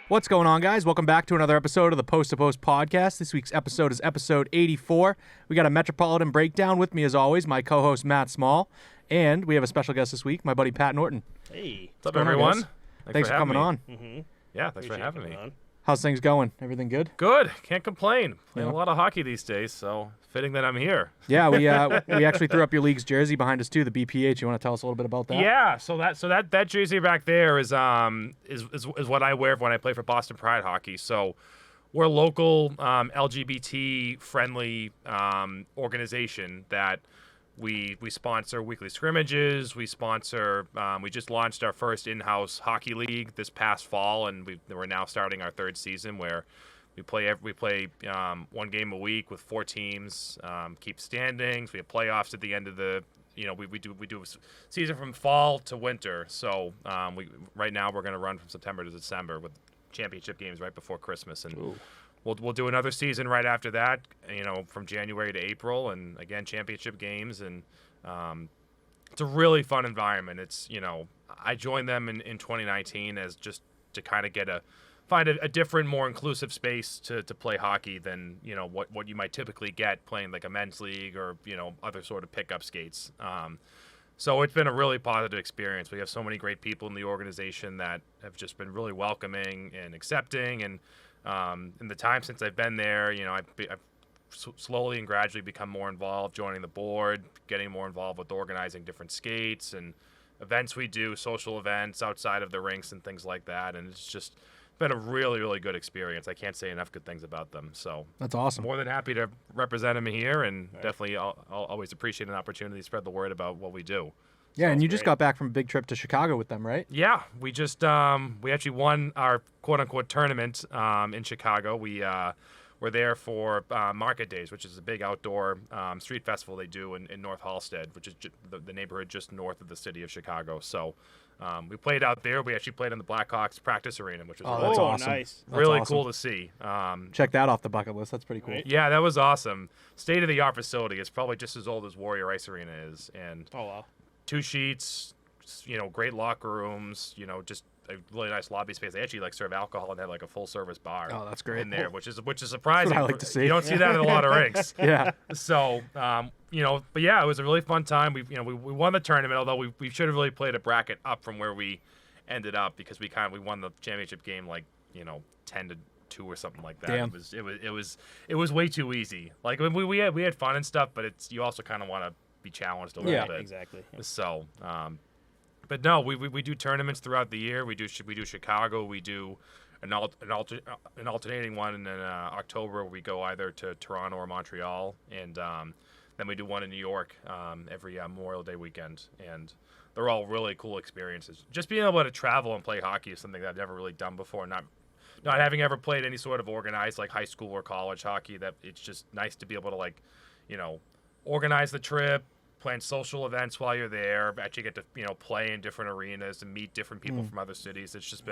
What's going on, guys? Welcome back to another episode of the Post to Post podcast. This week's episode is episode 84. We got a Metropolitan Breakdown with me, as always, my co-host Matt Small, and we have a special guest this week, my buddy Pat Norton. Hey. What's up, everyone? Thanks for coming on. Mm-hmm. Yeah, thanks for having me. How's things going? Everything good? Good. Can't complain. Playing Yeah. a lot of hockey these days, so fitting that I'm here. Yeah, we actually threw up your league's jersey behind us too, the BPH. You want to tell us a little bit about that? Yeah, so that jersey back there is what I wear when I play for Boston Pride Hockey. So we're a local LGBT friendly organization that we sponsor weekly scrimmages. We sponsor. We just launched our first in-house hockey league this past fall, and we're now starting our third season where we play one game a week with 4 teams. Keep standings. We have playoffs at the end of the. We do a season from fall to winter. So right now we're going to run from September to December with championship games right before Christmas, and we'll do another season right after that. From January to April, and again championship games, and it's a really fun environment. It's I joined them in 2019 as just to kind of find a different, more inclusive space to play hockey than what you might typically get playing like a men's league or other sort of pickup skates. So it's been a really positive experience. We have so many great people in the organization that have just been really welcoming and accepting. And in the time since I've been there, I've slowly and gradually become more involved, joining the board, getting more involved with organizing different skates and events we do, social events outside of the rinks and things like that. And it's just been a really, really good experience. I can't say enough good things about them. So That's awesome. More than happy to represent them here, and definitely I'll always appreciate an opportunity to spread the word about what we do. Yeah, and you just got back from a big trip to Chicago with them, right? Yeah, we just we actually won our quote-unquote tournament in Chicago. We were there for Market Days, which is a big outdoor street festival they do in North Halstead, which is the neighborhood just north of the city of Chicago. So we played out there. We actually played in the Blackhawks practice arena, which was that's awesome. Nice. really awesome. cool to see. Check that off the bucket list. That's pretty cool. Right. Yeah, that was awesome. State-of-the-art facility. It's probably just as old as Warrior Ice Arena is. And Oh, wow. 2 sheets, great locker rooms, just a really nice lobby space. They actually serve alcohol and they have a full service bar. Oh, that's great. In there, which is surprising. That's what I like to see. You don't see that in a lot of rinks. Yeah. So, but yeah, it was a really fun time. We won the tournament, although we should have really played a bracket up from where we ended up because we won the championship game 10-2 or something like that. Damn. It was way too easy. We had fun and stuff, but you also kind of want to be challenged a little bit. Exactly. Yeah. So, but no, we do tournaments throughout the year. We do Chicago. We do an alternating one in October. We go either to Toronto or Montreal, and then we do one in New York every Memorial Day weekend. And they're all really cool experiences. Just being able to travel and play hockey is something that I've never really done before. Not having ever played any sort of organized high school or college hockey. That it's just nice to be able to organize the trip, plan social events while you're there, actually get to play in different arenas and meet different people from other cities. It's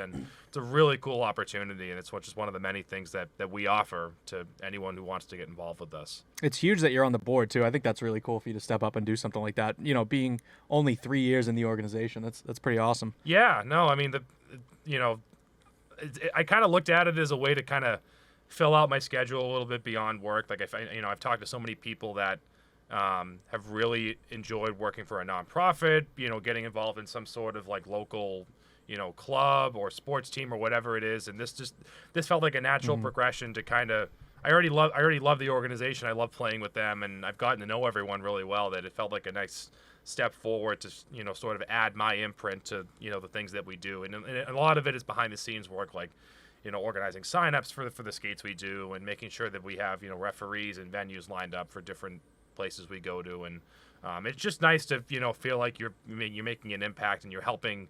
a really cool opportunity, and it's just one of the many things that we offer to anyone who wants to get involved with us. It's huge that you're on the board too. I think that's really cool for you to step up and do something like that. Being only 3 years in the organization, that's pretty awesome. Yeah, no, I mean I kind of looked at it as a way to kind of fill out my schedule a little bit beyond work. I've talked to so many people that have really enjoyed working for a nonprofit, getting involved in some sort of local, club or sports team or whatever it is. And this felt like a natural progression to kind of, I already love the organization. I love playing with them, and I've gotten to know everyone really well, that it felt like a nice step forward to, sort of add my imprint to, the things that we do. And a lot of it is behind the scenes work, organizing signups for the skates we do, and making sure that we have, referees and venues lined up for different places we go to. And it's just nice to feel like you're making an impact, and you're helping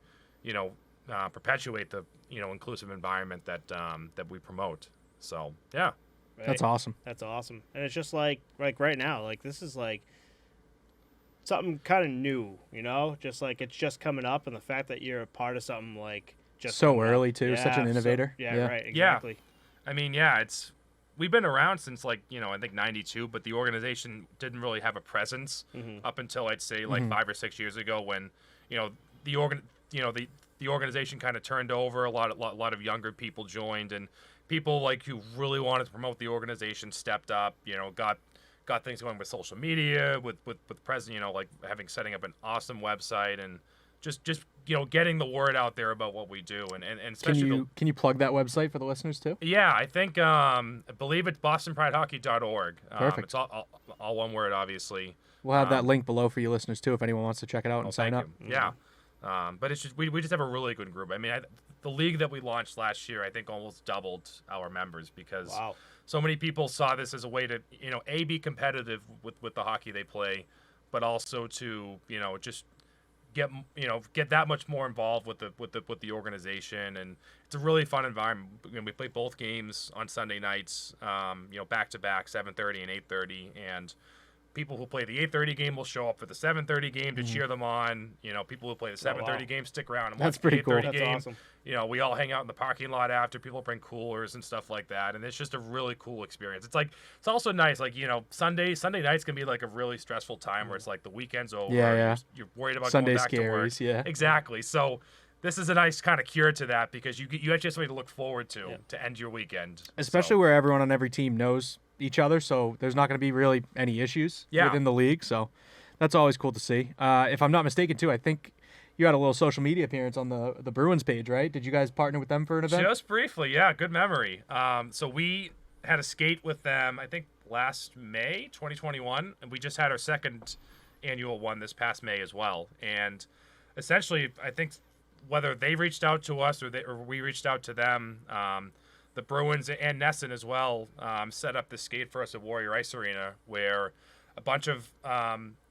perpetuate the inclusive environment that we promote. So yeah, Right? That's awesome. That's awesome. And it's just right now, this is something kind of new, just it's just coming up, and the fact that you're a part of something just so early too, such an innovator. Right, exactly. I mean, we've been around since I think 92, but the organization didn't really have a presence up until I'd say 5 or 6 years ago, when the the organization kind of turned over. A lot of younger people joined, and people like who really wanted to promote the organization stepped up. Got things going with social media, with president, like setting up an awesome website and just getting the word out there about what we do, and especially can you plug that website for the listeners too? Yeah, I think I believe it's bostonpridehockey.org. Perfect. It's all one word, obviously. We'll have that link below for you listeners too if anyone wants to check it out and sign up. Yeah, but it's just we just have a really good group. I mean, the league that we launched last year, I think, almost doubled our members because so many people saw this as a way to be competitive with the hockey they play, but also to just get that much more involved with the organization, and it's a really fun environment. We play both games on Sunday nights, back to back, 7:30 and 8:30, and people who play the 8:30 game will show up for the 7:30 game to cheer them on. People who play the 7:30 game stick around and watch the 8:30 game. That's awesome. We all hang out in the parking lot after. People bring coolers and stuff like that, and it's just a really cool experience. It's also nice, Sunday nights can be like a really stressful time where it's like the weekend's over. Yeah. You're worried about Sunday going back scaries, to work. yeah. Exactly. So this is a nice kind of cure to that because you actually have something to look forward to end your weekend. Especially where everyone on every team knows each other, so there's not going to be really any issues within the league. So that's always cool to see. If I'm not mistaken, too, I think you had a little social media appearance on the Bruins page, right? Did you guys partner with them for an event? Just briefly, yeah. Good memory. So we had a skate with them, I think, last May, 2021, and we just had our second annual one this past May as well. And essentially, I think whether they reached out to us or we reached out to them, the Bruins and Nesson as well set up the Skate for Us at Warrior Ice Arena, where a bunch of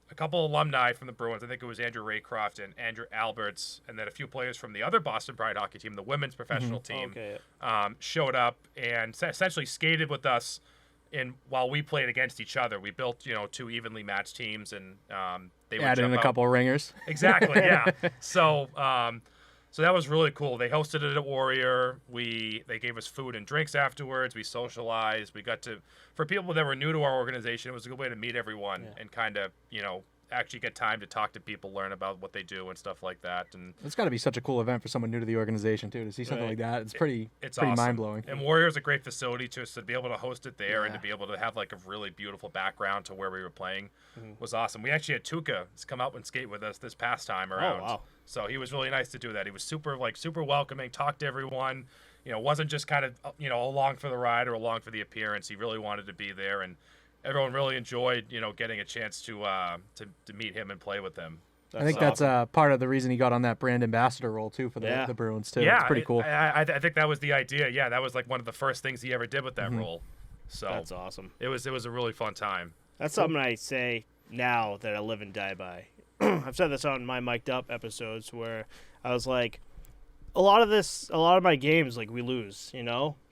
a couple alumni from the Bruins, I think it was Andrew Raycroft and Andrew Alberts, and then a few players from the other Boston Pride hockey team, the women's professional team, showed up and essentially skated with us while we played against each other. We built two evenly matched teams, and they would add in a couple of ringers. Exactly, yeah. So that was really cool. They hosted it at Warrior. They gave us food and drinks afterwards. We socialized. We got to, for people that were new to our organization, it was a good way to meet everyone and kind of, actually get time to talk to people, learn about what they do and stuff like that. And it's got to be such a cool event for someone new to the organization too, to see something like that. It's pretty awesome. Mind-blowing. And Warrior is a great facility to be able to host it there and to be able to have like a really beautiful background to where we were playing was awesome. We actually had Tuukka come out and skate with us this past time around. Oh, wow. So he was really nice to do that. He was super welcoming, talked to everyone, wasn't just kind of, along for the ride or along for the appearance. He really wanted to be there, and everyone really enjoyed, getting a chance to meet him and play with him. I think that's part of the reason he got on that brand ambassador role too for the Bruins too. Yeah, it's pretty cool. I think that was the idea. Yeah, that was like one of the first things he ever did with that role. So that's awesome. It was a really fun time. That's something I say now that I live and die by. I've said this on my mic'd up episodes where I was like, a lot of my games like we lose,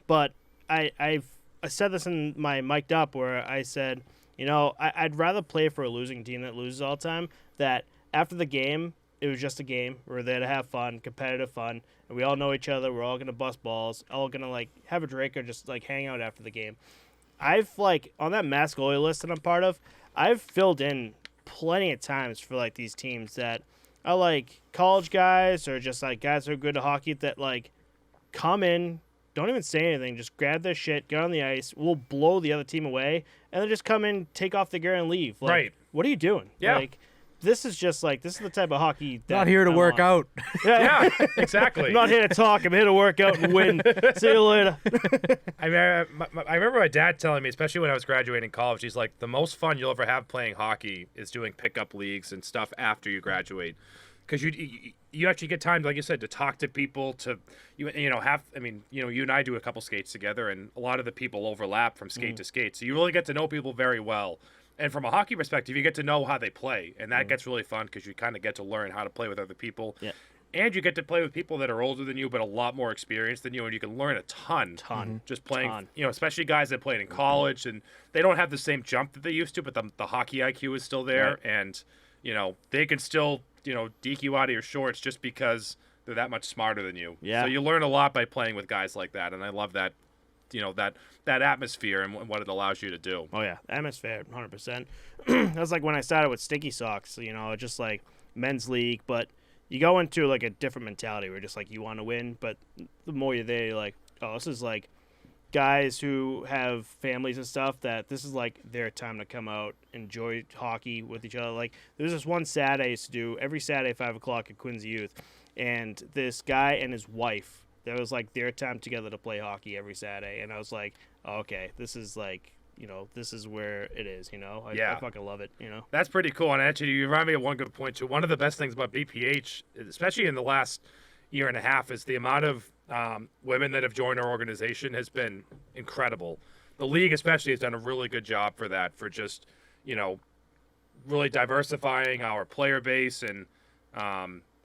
but I said this in my mic'd up where I said, I'd rather play for a losing team that loses all the time. That after the game, it was just a game. We're there to have fun, competitive fun, and we all know each other. We're all gonna bust balls, all gonna have a drink or just hang out after the game. I've on that mass goalie list that I'm part of, I've filled in plenty of times for these teams that are college guys or just guys that are good at hockey that come in, don't even say anything, just grab their shit, get on the ice, we'll blow the other team away, and then just come in, take off the gear and leave. Right. What are you doing? Yeah. This is just this is the type of hockey that not here to work out. Yeah, exactly. I'm not here to talk. I'm here to work out and win. See you later. I remember my dad telling me, especially when I was graduating college, he's like, the most fun you'll ever have playing hockey is doing pickup leagues and stuff after you graduate. Because you actually get time, like you said, to talk to people, you and I do a couple skates together, and a lot of the people overlap from skate to skate. So you really get to know people very well. And from a hockey perspective, you get to know how they play, and that gets really fun because you kind of get to learn how to play with other people. Yeah. And you get to play with people that are older than you but a lot more experienced than you, and you can learn a ton just playing, especially guys that played in college, and they don't have the same jump that they used to, but the hockey IQ is still there, and, they can still, deke you out of your shorts just because they're that much smarter than you. Yeah. So you learn a lot by playing with guys like that, and I love that. That atmosphere and what it allows you to do. Oh yeah, atmosphere, 100%. That's when I started with Sticky Socks. Just men's league, but you go into like a different mentality where just like you want to win, but the more you're there, you're like, oh, this is like guys who have families and stuff that this is like their time to come out, enjoy hockey with each other. Like there's this one Saturday I used to do every Saturday 5 o'clock at Quincy Youth, and this guy and his wife, that was like their time together to play hockey every Saturday, and I was like, oh, okay, this is like, you know, this is where it is, you know. I fucking love it, you know. That's pretty cool. And actually, you remind me of one good point too. One of the best things about BPH, especially in the last year and a half, is the amount of women that have joined our organization has been incredible. The league especially has done a really good job for that, for just, you know, really diversifying our player base, and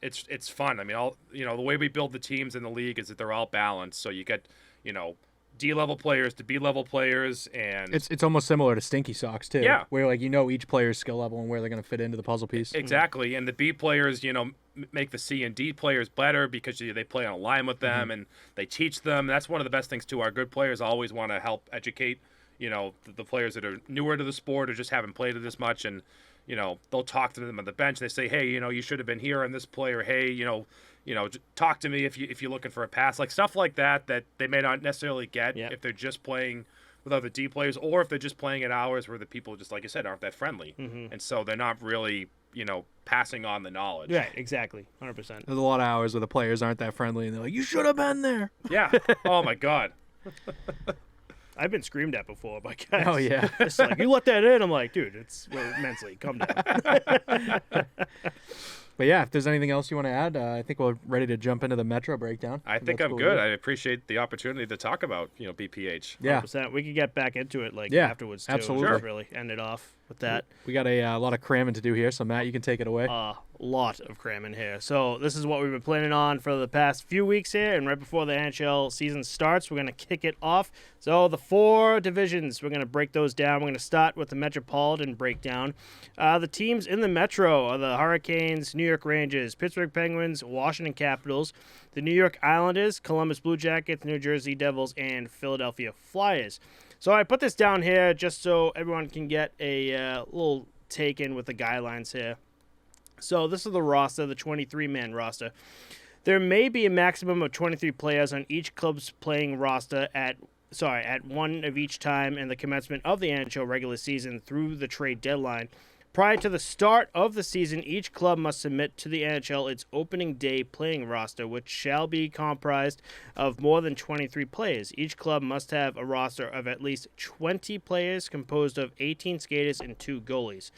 it's fun. I mean, the way we build the teams in the league is that they're all balanced. So you get, you know, D-level players to B-level players, and it's almost similar to Stinky Socks too. Yeah, where like you know each player's skill level and where they're going to fit into the puzzle piece. Exactly, and the B players, you know, make the C and D players better because they play on a line with them and they teach them. That's one of the best things too. Our good players always want to help educate, you know, the players that are newer to the sport or just haven't played it as much, and you know, they'll talk to them on the bench. They say, hey, you know, you should have been here on this play, or hey, you know, talk to me if you're looking for a pass, like stuff like that they may not necessarily get if they're just playing with other D players, or if they're just playing at hours where the people, just like you said, aren't that friendly, and so they're not really, you know, passing on the knowledge. Right, exactly, 100%. There's a lot of hours where the players aren't that friendly, and they're like, you should have been there. Yeah. Oh my God. I've been screamed at before by guys. Oh yeah. It's like, you let that in. I'm like, dude, it's mentally. Calm down. But yeah, if there's anything else you want to add, I think we're ready to jump into the Metro breakdown. I think I'm good. I appreciate the opportunity to talk about, you know, BPH. Yeah. 100%. We could get back into it afterwards too. Absolutely. Just really end it off with that. We got a lot of cramming to do here, so Matt, you can take it away. A lot of cramming here. So this is what we've been planning on for the past few weeks here, and right before the NHL season starts, we're going to kick it off. So the 4 divisions, we're going to break those down. We're going to start with the Metropolitan Breakdown. The teams in the Metro are the Hurricanes, New York Rangers, Pittsburgh Penguins, Washington Capitals, the New York Islanders, Columbus Blue Jackets, New Jersey Devils, and Philadelphia Flyers. So I put this down here just so everyone can get a little take in with the guidelines here. So this is the roster, the 23-man roster. There may be a maximum of 23 players on each club's playing roster at one of each time in the commencement of the NHL regular season through the trade deadline. Prior to the start of the season, each club must submit to the NHL its opening day playing roster, which shall be comprised of more than 23 players. Each club must have a roster of at least 20 players composed of 18 skaters and 2 goalies.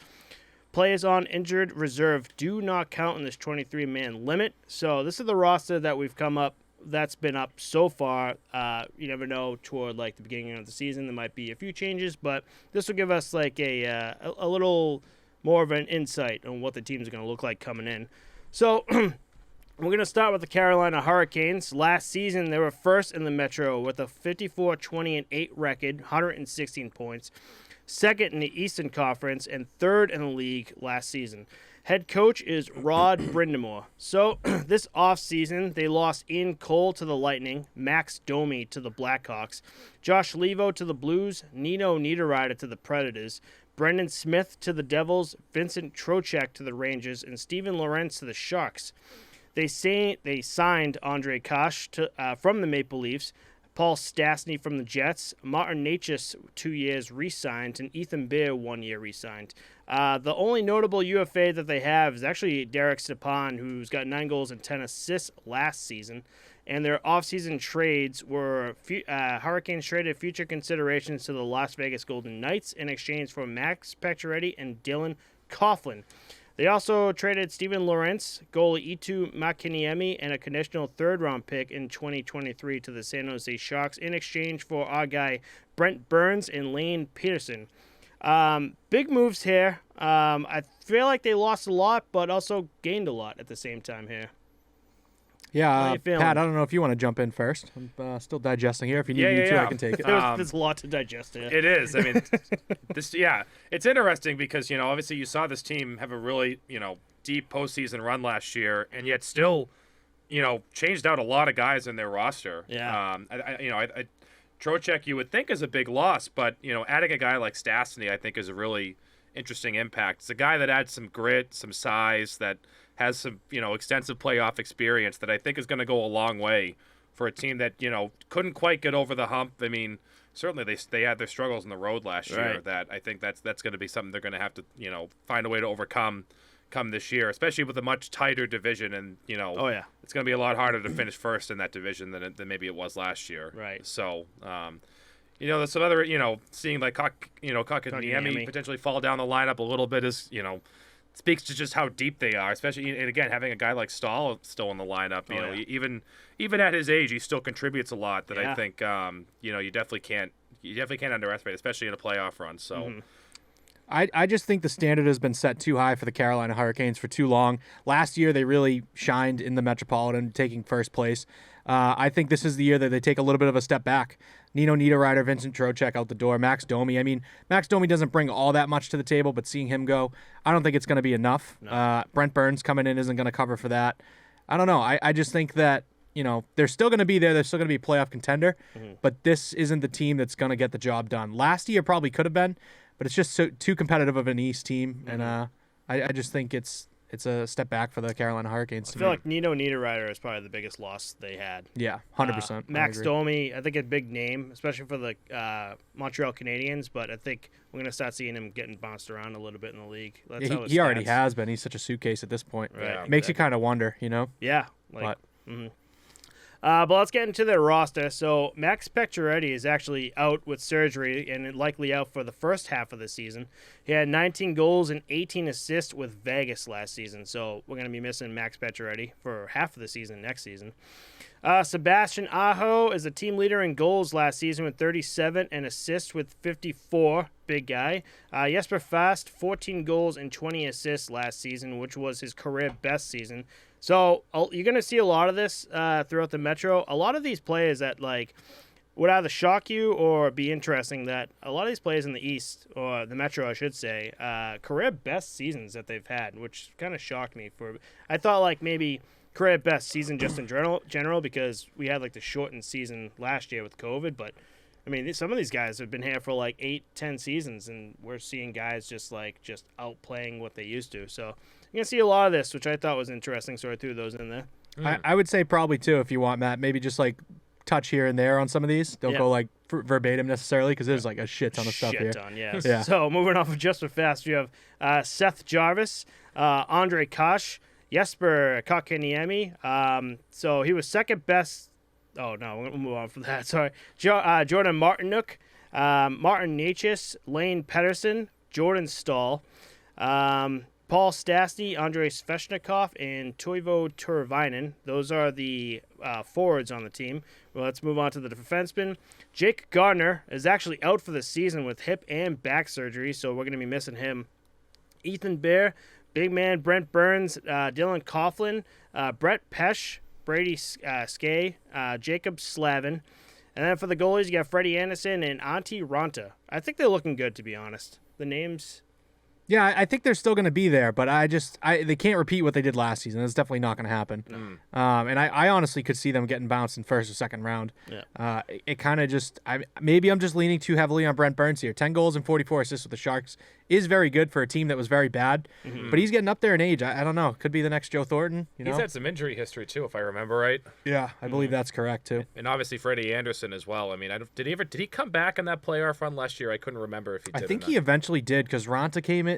Players on injured reserve do not count in this 23-man limit. So this is the roster that we've come up, that's been up so far. You never know, toward like the beginning of the season there might be a few changes, but this will give us like a little more of an insight on what the teams are going to look like coming in. So we're going to start with the Carolina Hurricanes. Last season, they were first in the Metro with a 54-20-8 record, 116 points. Second in the Eastern Conference and third in the league last season. Head coach is Rod Brindamore. So this offseason, they lost Ian Cole to the Lightning, Max Domi to the Blackhawks, Josh Levo to the Blues, Nino Niederreiter to the Predators, Brendan Smith to the Devils, Vincent Trocheck to the Rangers, and Steven Lorentz to the Sharks. They signed Andre Kosh from the Maple Leafs, Paul Stastny from the Jets, Martin Necas 2 years re-signed, and Ethan Bear 1 year re-signed. The only notable UFA that they have is actually Derek Stepan, who's got 9 goals and 10 assists last season. And their offseason trades were Hurricanes traded future considerations to the Las Vegas Golden Knights in exchange for Max Pacioretty and Dylan Coughlin. They also traded Steven Lorentz, goalie Itu Makiniemi, and a conditional third-round pick in 2023 to the San Jose Sharks in exchange for our guy Brent Burns and Lane Peterson. Big moves here. I feel like they lost a lot, but also gained a lot at the same time here. Yeah, Pat, I don't know if you want to jump in first. I'm still digesting here. If you need me to, I can take it. There's a lot to digest here. It is. I mean, it's interesting because, you know, obviously you saw this team have a really, you know, deep postseason run last year, and yet still, you know, changed out a lot of guys in their roster. Yeah. Trocheck you would think is a big loss, but, you know, adding a guy like Stastny I think is a really interesting impact. It's a guy that adds some grit, some size, that has some, extensive playoff experience that I think is going to go a long way for a team that, couldn't quite get over the hump. I mean, certainly they had their struggles on the road last year. Right. That I think that's going to be something they're going to have to, find a way to overcome come this year, especially with a much tighter division. And, Oh, yeah. it's going to be a lot harder to finish first in that division than maybe it was last year. Right. So, there's some other, seeing like Kotkaniemi potentially fall down the lineup a little bit is, speaks to just how deep they are, especially, and again, having a guy like Stahl still in the lineup, even at his age, he still contributes a lot that I think, you definitely can't underestimate, especially in a playoff run. So, I just think the standard has been set too high for the Carolina Hurricanes for too long. Last year, they really shined in the Metropolitan, taking first place. I think this is the year that they take a little bit of a step back. Nino Niederreiter, Vincent Trocheck out the door, Max Domi. I mean, Max Domi doesn't bring all that much to the table, but seeing him go, I don't think it's going to be enough. No. Brent Burns coming in isn't going to cover for that. I don't know. I just think that, they're still going to be there. They're still going to be a playoff contender, but this isn't the team that's going to get the job done. Last year probably could have been, but it's just too competitive of an East team, and I just think it's a step back for the Carolina Hurricanes. I feel like Nino Niederreiter is probably the biggest loss they had. Yeah, 100%. Max Domi, I think a big name, especially for the Montreal Canadiens, but I think we're going to start seeing him getting bounced around a little bit in the league. That's how he already has been. He's such a suitcase at this point. Right. Yeah, Makes you kind of wonder, Yeah. But let's get into their roster. So Max Pacioretty is actually out with surgery and likely out for the first half of the season. He had 19 goals and 18 assists with Vegas last season. So we're going to be missing Max Pacioretty for half of the season next season. Sebastian Ajo is the team leader in goals last season with 37 and assists with 54. Big guy. Jesper Fast, 14 goals and 20 assists last season, which was his career best season. So you're going to see a lot of this throughout the Metro. A lot of these players that would either shock you or be interesting, that a lot of these players in the East, or the Metro, I should say, career best seasons that they've had, which kind of shocked me. I thought maybe career best season just in general because we had the shortened season last year with COVID. But I mean, some of these guys have been here for 8-10 seasons, and we're seeing guys just outplaying what they used to. So you're going to see a lot of this, which I thought was interesting, so I threw those in there. I would say probably, too, if you want, Matt, maybe just, touch here and there on some of these. Don't go, verbatim necessarily, because there's, a shit ton of stuff here. Shit ton, yes. Yeah. So moving off of just for fast, we have Seth Jarvis, Andre Kosh, Jesper Kotkaniemi. So he was second best. Oh, no, we'll move on from that. Sorry. Jordan Martinuk, Martin Natchez, Lane Pedersen, Jordan Stahl, Paul Stastny, Andrei Sveshnikov, and Toivo Turvainen. Those are the forwards on the team. Well, let's move on to the defenseman. Jake Gardner is actually out for the season with hip and back surgery, so we're going to be missing him. Ethan Bear, big man Brent Burns, Dylan Coughlin, Brett Pesch, Brady Skay, Jacob Slavin. And then for the goalies, you got Freddie Anderson and Antti Ranta. I think they're looking good, to be honest. The names... Yeah, I think they're still going to be there, but they can't repeat what they did last season. That's definitely not going to happen. And I honestly could see them getting bounced in first or second round. Yeah. It kind of just maybe I'm just leaning too heavily on Brent Burns here. 10 goals and 44 assists with the Sharks is very good for a team that was very bad, but he's getting up there in age. I don't know. Could be the next Joe Thornton. He's had some injury history too, if I remember right. Yeah, I believe that's correct too. And obviously Freddie Anderson as well. I mean, did he come back in that playoff run last year? I couldn't remember if he did. I think he eventually did because Ranta came in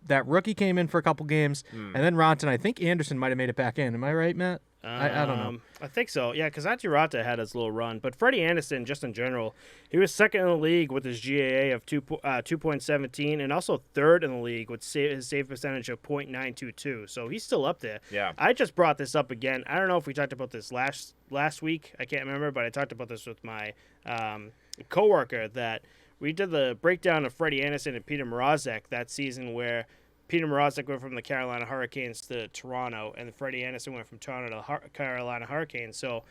that rookie came in for a couple games, and then Ranta and I think Anderson might have made it back in. Am I right, Matt? I don't know. I think so. Yeah, because Antti Ranta had his little run, but Freddie Anderson, just in general, he was second in the league with his GAA of 2.17, and also third in the league with his save percentage of .922. So he's still up there. Yeah. I just brought this up again. I don't know if we talked about this last week. I can't remember, but I talked about this with my coworker that we did the breakdown of Freddie Anderson and Peter Mrazek that season where Peter Mrazek went from the Carolina Hurricanes to Toronto, and Freddie Anderson went from Toronto to the Carolina Hurricanes. So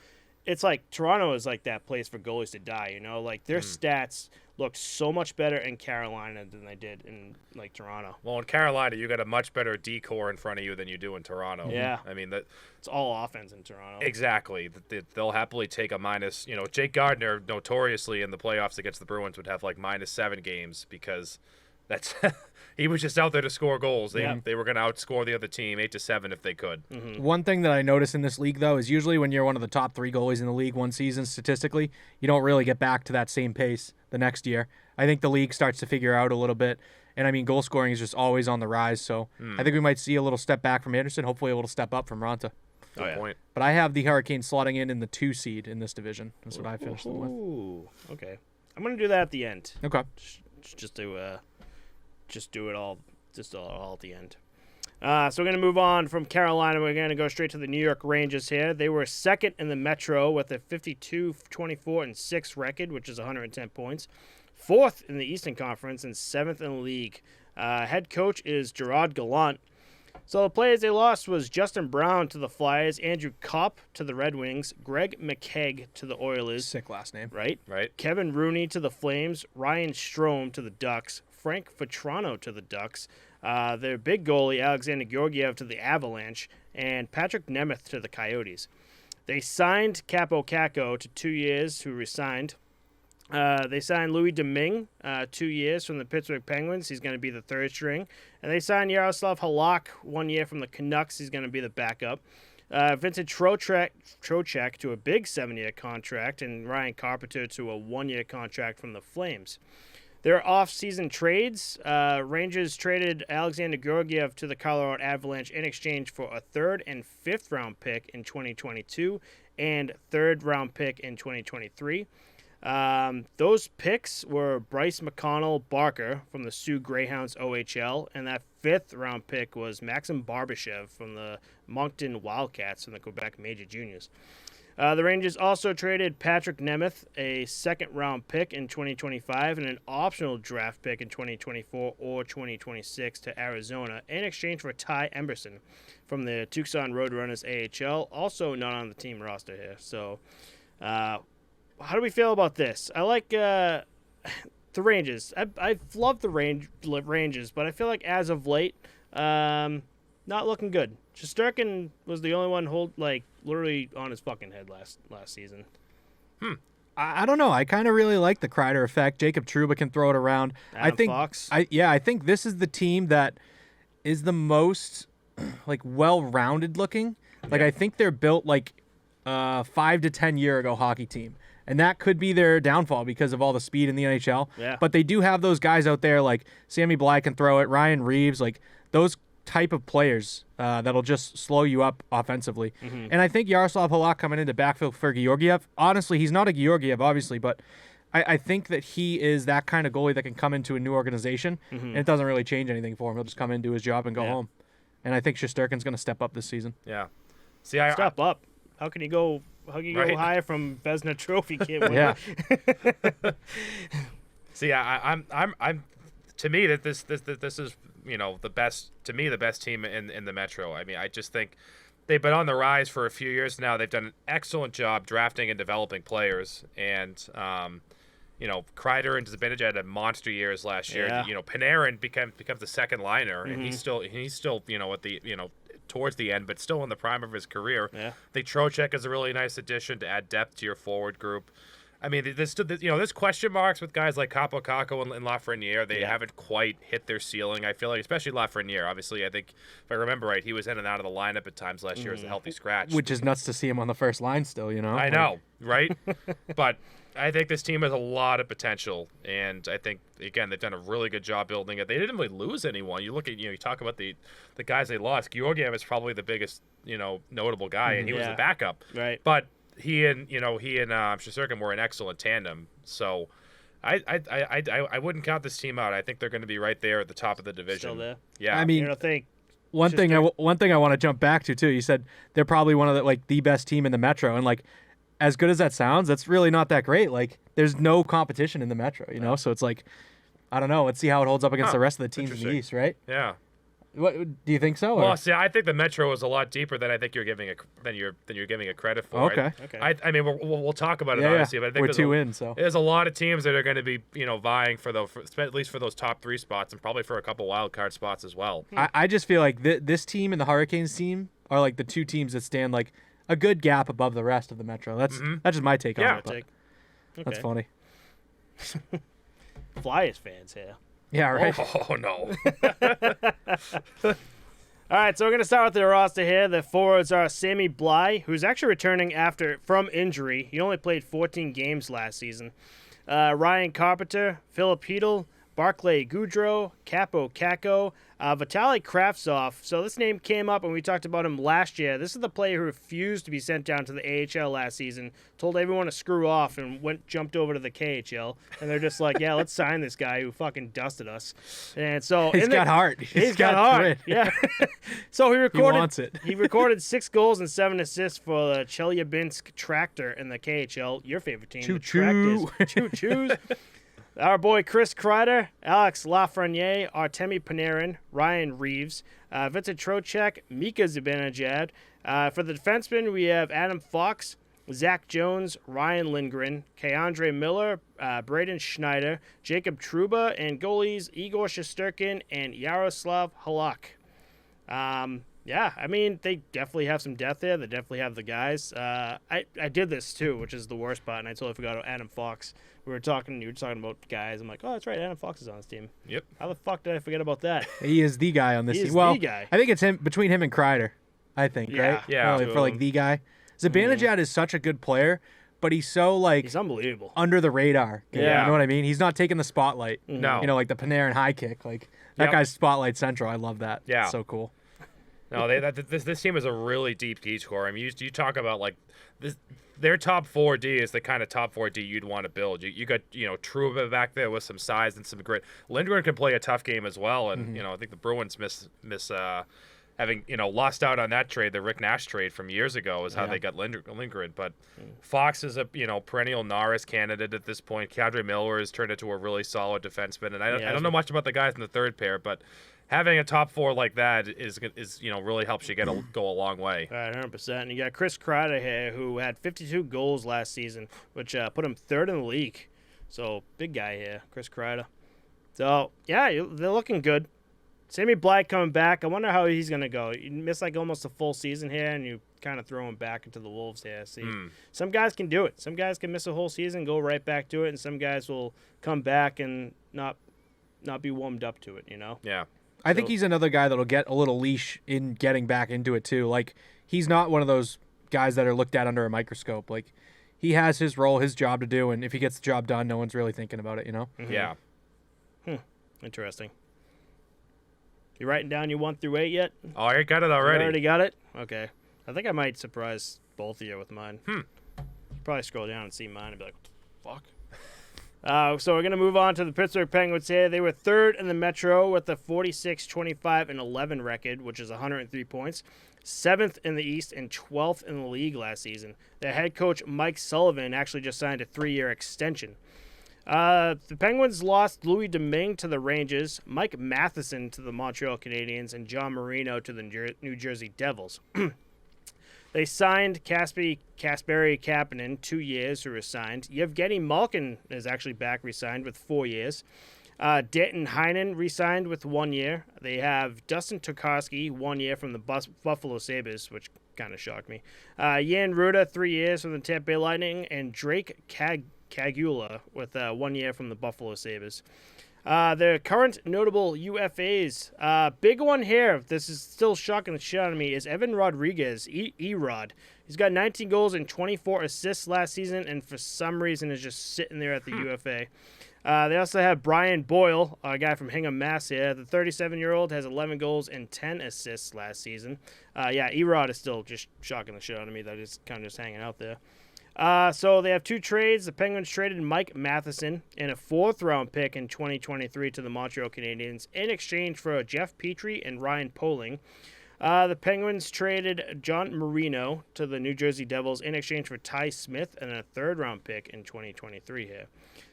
it's Toronto is that place for goalies to die, their stats look so much better in Carolina than they did in Toronto. Well, in Carolina, you got a much better D-core in front of you than you do in Toronto. Yeah. I mean, it's all offense in Toronto. Exactly. They'll happily take a minus. Jake Gardner, notoriously in the playoffs against the Bruins, would have -7 games because That's he was just out there to score goals. They were going to outscore the other team 8-7 if they could. One thing that I notice in this league, though, is usually when you're one of the top 3 goalies in the league one season, statistically, you don't really get back to that same pace the next year. I think the league starts to figure out a little bit. And, I mean, goal scoring is just always on the rise. So I think we might see a little step back from Anderson, hopefully a little step up from Ronta. Good point. But I have the Hurricanes slotting in the 2 seed in this division. That's what I finished them with. Ooh, okay. I'm going to do that at the end. Okay. Just do it all at the end. So we're going to move on from Carolina. We're going to go straight to the New York Rangers here. They were second in the Metro with a 52-24-6 record, which is 110 points. Fourth in the Eastern Conference and 7th in the league. Head coach is Gerard Gallant. So the players they lost was Justin Brown to the Flyers, Andrew Kopp to the Red Wings, Greg McKegg to the Oilers. Sick last name. Right? Right. Kevin Rooney to the Flames, Ryan Strome to the Ducks, Frank Vetrano to the Ducks, their big goalie, Alexander Georgiev, to the Avalanche, and Patrick Nemeth to the Coyotes. They signed Capo Caco to 2 years, who resigned. They signed Louis Domingue, 2 years from the Pittsburgh Penguins. He's going to be the third string. And they signed Yaroslav Halak 1 year from the Canucks. He's going to be the backup. Vincent Trocheck to a big 7-year contract, and Ryan Carpenter to a 1-year contract from the Flames. Their off-season trades, Rangers traded Alexander Georgiev to the Colorado Avalanche in exchange for a 3rd and 5th round pick in 2022 and 3rd round pick in 2023. Those picks were Bryce McConnell Barker from the Sioux Greyhounds OHL, and that 5th round pick was Maxim Barbashev from the Moncton Wildcats from the Quebec Major Juniors. The Rangers also traded Patrick Nemeth, a 2nd round pick in 2025 and an optional draft pick in 2024 or 2026 to Arizona in exchange for Ty Emberson from the Tucson Roadrunners AHL, also not on the team roster here. So, how do we feel about this? I like the Rangers. I love the Rangers, but I feel like as of late, not looking good. Shesterkin was the only one literally on his fucking head last season. I don't know. I kind of really like the Kreider effect. Jacob Trouba can throw it around. Adam Fox. I think this is the team that is the most well-rounded looking. Like I think they're built like 5 to 10 year ago hockey team. And that could be their downfall because of all the speed in the NHL. Yeah. But they do have those guys out there like Sammy Bly can throw it, Ryan Reeves, like those type of players that'll just slow you up offensively. Mm-hmm. And I think Yaroslav Halak coming into backfill for Georgiev, honestly, he's not a Georgiev, obviously, but I think that he is that kind of goalie that can come into a new organization, and it doesn't really change anything for him. He'll just come in, do his job, and go home. And I think Shesterkin's going to step up this season. Yeah. See, Step up. How can he go? How can you go higher from Vezina Trophy kid? Yeah. See, I'm to me that this is the best team in the Metro. I mean, I just think they've been on the rise for a few years now. They've done an excellent job drafting and developing players, and Kreider and Zibanejad had monster years last year. Yeah. Panarin becomes the second liner, and he's still at the towards the end, but still in the prime of his career. Yeah. I think Trocheck is a really nice addition to add depth to your forward group. I mean, there's question marks with guys like Capo Caco and Lafreniere. They haven't quite hit their ceiling. I feel like, especially Lafreniere. Obviously, I think if I remember right, he was in and out of the lineup at times last year as a healthy scratch. Which is nuts to see him on the first line still, I know, right? But I think this team has a lot of potential, and I think again they've done a really good job building it. They didn't really lose anyone. You look at you talk about the guys they lost. Georgiev is probably the biggest notable guy, and he was the backup. Right. But he and Shesterkin were an excellent tandem. So I wouldn't count this team out. I think they're going to be right there at the top of the division. Still there. Yeah. I mean, You don't think? one thing I want to jump back to too. You said they're probably one of the best team in the Metro, and as good as that sounds, that's really not that great. There's no competition in the Metro, so it's I don't know. Let's see how it holds up against the rest of the teams in the East, right? Yeah. What do you think so? Well, see, I think the Metro is a lot deeper than I think you're giving it credit for. Okay. I mean, we'll talk about it Yeah, obviously, but I think we're 2 in, so there's a lot of teams that are going to be vying for at least for those top 3 spots and probably for a couple wild card spots as well. I just feel like this team and the Hurricanes team are the 2 teams that stand a good gap above the rest of the Metro. That's just my take on it. But Okay. that's funny. Flyers fans here. Yeah, right. Oh no. All right, so we're going to start with the roster here. The forwards are Sammy Bly, who's actually returning from injury. He only played 14 games last season. Ryan Carpenter, Philip Hedl, Barclay Goudreau, Capo Caco, Vitaly Kravtsov. So this name came up when we talked about him last year. This is the player who refused to be sent down to the AHL last season, told everyone to screw off, and jumped over to the KHL. And they're just like, yeah, let's sign this guy who fucking dusted us. And so He's got heart. He's got heart. grit. Yeah. So he wants it. He recorded 6 goals and 7 assists for the Chelyabinsk Tractor in the KHL. Your favorite team, the Choo-choo. Tractors. Choo-choos. Our boy Chris Kreider, Alex Lafreniere, Artemi Panarin, Ryan Reeves, Vincent Trocheck, Mika Zibanejad. For the defensemen, we have Adam Fox, Zach Jones, Ryan Lindgren, Keandre Miller, Braden Schneider, Jacob Trouba, and goalies Igor Shesterkin and Yaroslav Halak. Yeah, I mean, they definitely have some depth there. They definitely have the guys. I did this too, which is the worst part, and I totally forgot about Adam Fox. You were talking about guys. I'm like, oh, that's right, Adam Fox is on this team. Yep. How the fuck did I forget about that? He is the guy on this team. He is Well, the guy. I think it's between him and Kreider. I think, Yeah. right? Yeah. For like the guy. Zibanejad is such a good player, but he's so He's unbelievable. under the radar. Yeah. You know what I mean? He's not taking the spotlight. No. You know, like the Panarin high kick. Like that Yep. guy's spotlight central. I love that. Yeah. It's so cool. No, this team is a really deep D core. I mean, you talk about like this. Their top 4D is the kind of top 4D you'd want to build. You got Trouba back there with some size and some grit. Lindgren can play a tough game as well, and I think the Bruins miss having lost out on that trade, the Rick Nash trade from years ago, is how they got Lindgren. But Fox is a perennial Norris candidate at this point. Keandre Miller has turned into a really solid defenseman, and I don't know much about the guys in the third pair, but having a top 4 like that is really helps you go a long way. All right, 100%. And you got Chris Kreider here, who had 52 goals last season, which put him 3rd in the league. So, big guy here, Chris Kreider. So, yeah, they're looking good. Sammy Bly coming back. I wonder how he's going to go. You missed like almost a full season here, and you kind of throw him back into the Wolves here. See, some guys can do it. Some guys can miss a whole season, go right back to it, and some guys will come back and not be warmed up to it, Yeah. I think he's another guy that'll get a little leash in getting back into it too. Like he's not one of those guys that are looked at under a microscope. Like he has his role, his job to do, and if he gets the job done, no one's really thinking about it. Yeah. Interesting. You writing down your 1 through 8 yet? Oh, I got it already. You already got it? Okay. I think I might surprise both of you with mine. Probably scroll down and see mine and be like, what the fuck? So we're going to move on to the Pittsburgh Penguins here. They were 3rd in the Metro with a 46-25-11 record, which is 103 points. 7th in the East and 12th in the league last season. Their head coach, Mike Sullivan, actually just signed a 3-year extension. The Penguins lost Louis Domingue to the Rangers, Mike Matheson to the Montreal Canadiens, and John Marino to the New Jersey Devils. They signed Kasperi Kapanen, 2 years, who was signed. Yevgeny Malkin is actually back, re-signed with 4 years. Denton Heinen re-signed with 1 year. They have Dustin Tokarski, 1 year from the Buffalo Sabres, which kind of shocked me. Jan Ruda, 3 years from the Tampa Bay Lightning, and Drake Kagula with 1 year from the Buffalo Sabres. Their current notable UFAs. Big one here, this is still shocking the shit out of me, is Evan Rodriguez, E-Rod. He's got 19 goals and 24 assists last season, and for some reason is just sitting there at the UFA. They also have Brian Boyle, a guy from Hingham, Mass. here. The 37-year-old has 11 goals and 10 assists last season. E-Rod is still just shocking the shit out of me that he's kind of just hanging out there. So they have 2 trades. The Penguins traded Mike Matheson and a 4th-round pick in 2023 to the Montreal Canadiens in exchange for Jeff Petrie and Ryan Poling. The Penguins traded John Marino to the New Jersey Devils in exchange for Ty Smith and a 3rd-round pick in 2023 here.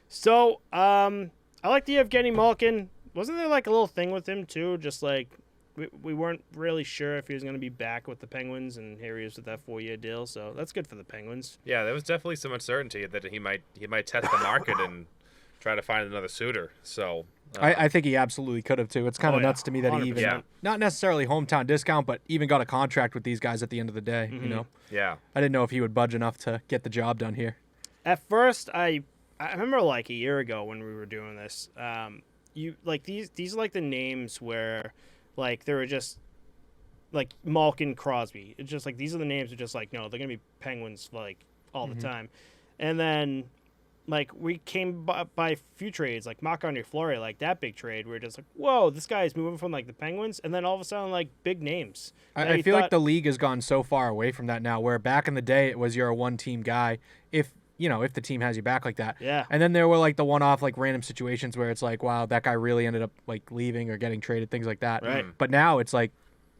So, I like the Evgeny Malkin. Wasn't there like a little thing with him too? Just like we weren't really sure if he was going to be back with the Penguins, and here he is with that 4-year deal. So that's good for the Penguins. Yeah, there was definitely some uncertainty that he might test the market and try to find another suitor. So I think he absolutely could have too. It's kind of nuts to me that he 100%. even not necessarily hometown discount, but even got a contract with these guys at the end of the day. Yeah. I didn't know if he would budge enough to get the job done here. At first, I remember like a year ago when we were doing this, you like these are like the names where like there were just like Malkin, Crosby. It's just like these are the names. Are just like no, they're gonna be Penguins like all the time, and then. Like, we came by a few trades, like Marc-Andre Fleury, like that big trade, where just like, whoa, this guy is moving from, like, the Penguins, and then all of a sudden, like, big names. I feel like the league has gone so far away from that now, where back in the day, it was you're a one-team guy, if the team has you back like that. Yeah. And then there were, like, the one-off, like, random situations where it's like, wow, that guy really ended up, like, leaving or getting traded, things like that. Right. But now it's like,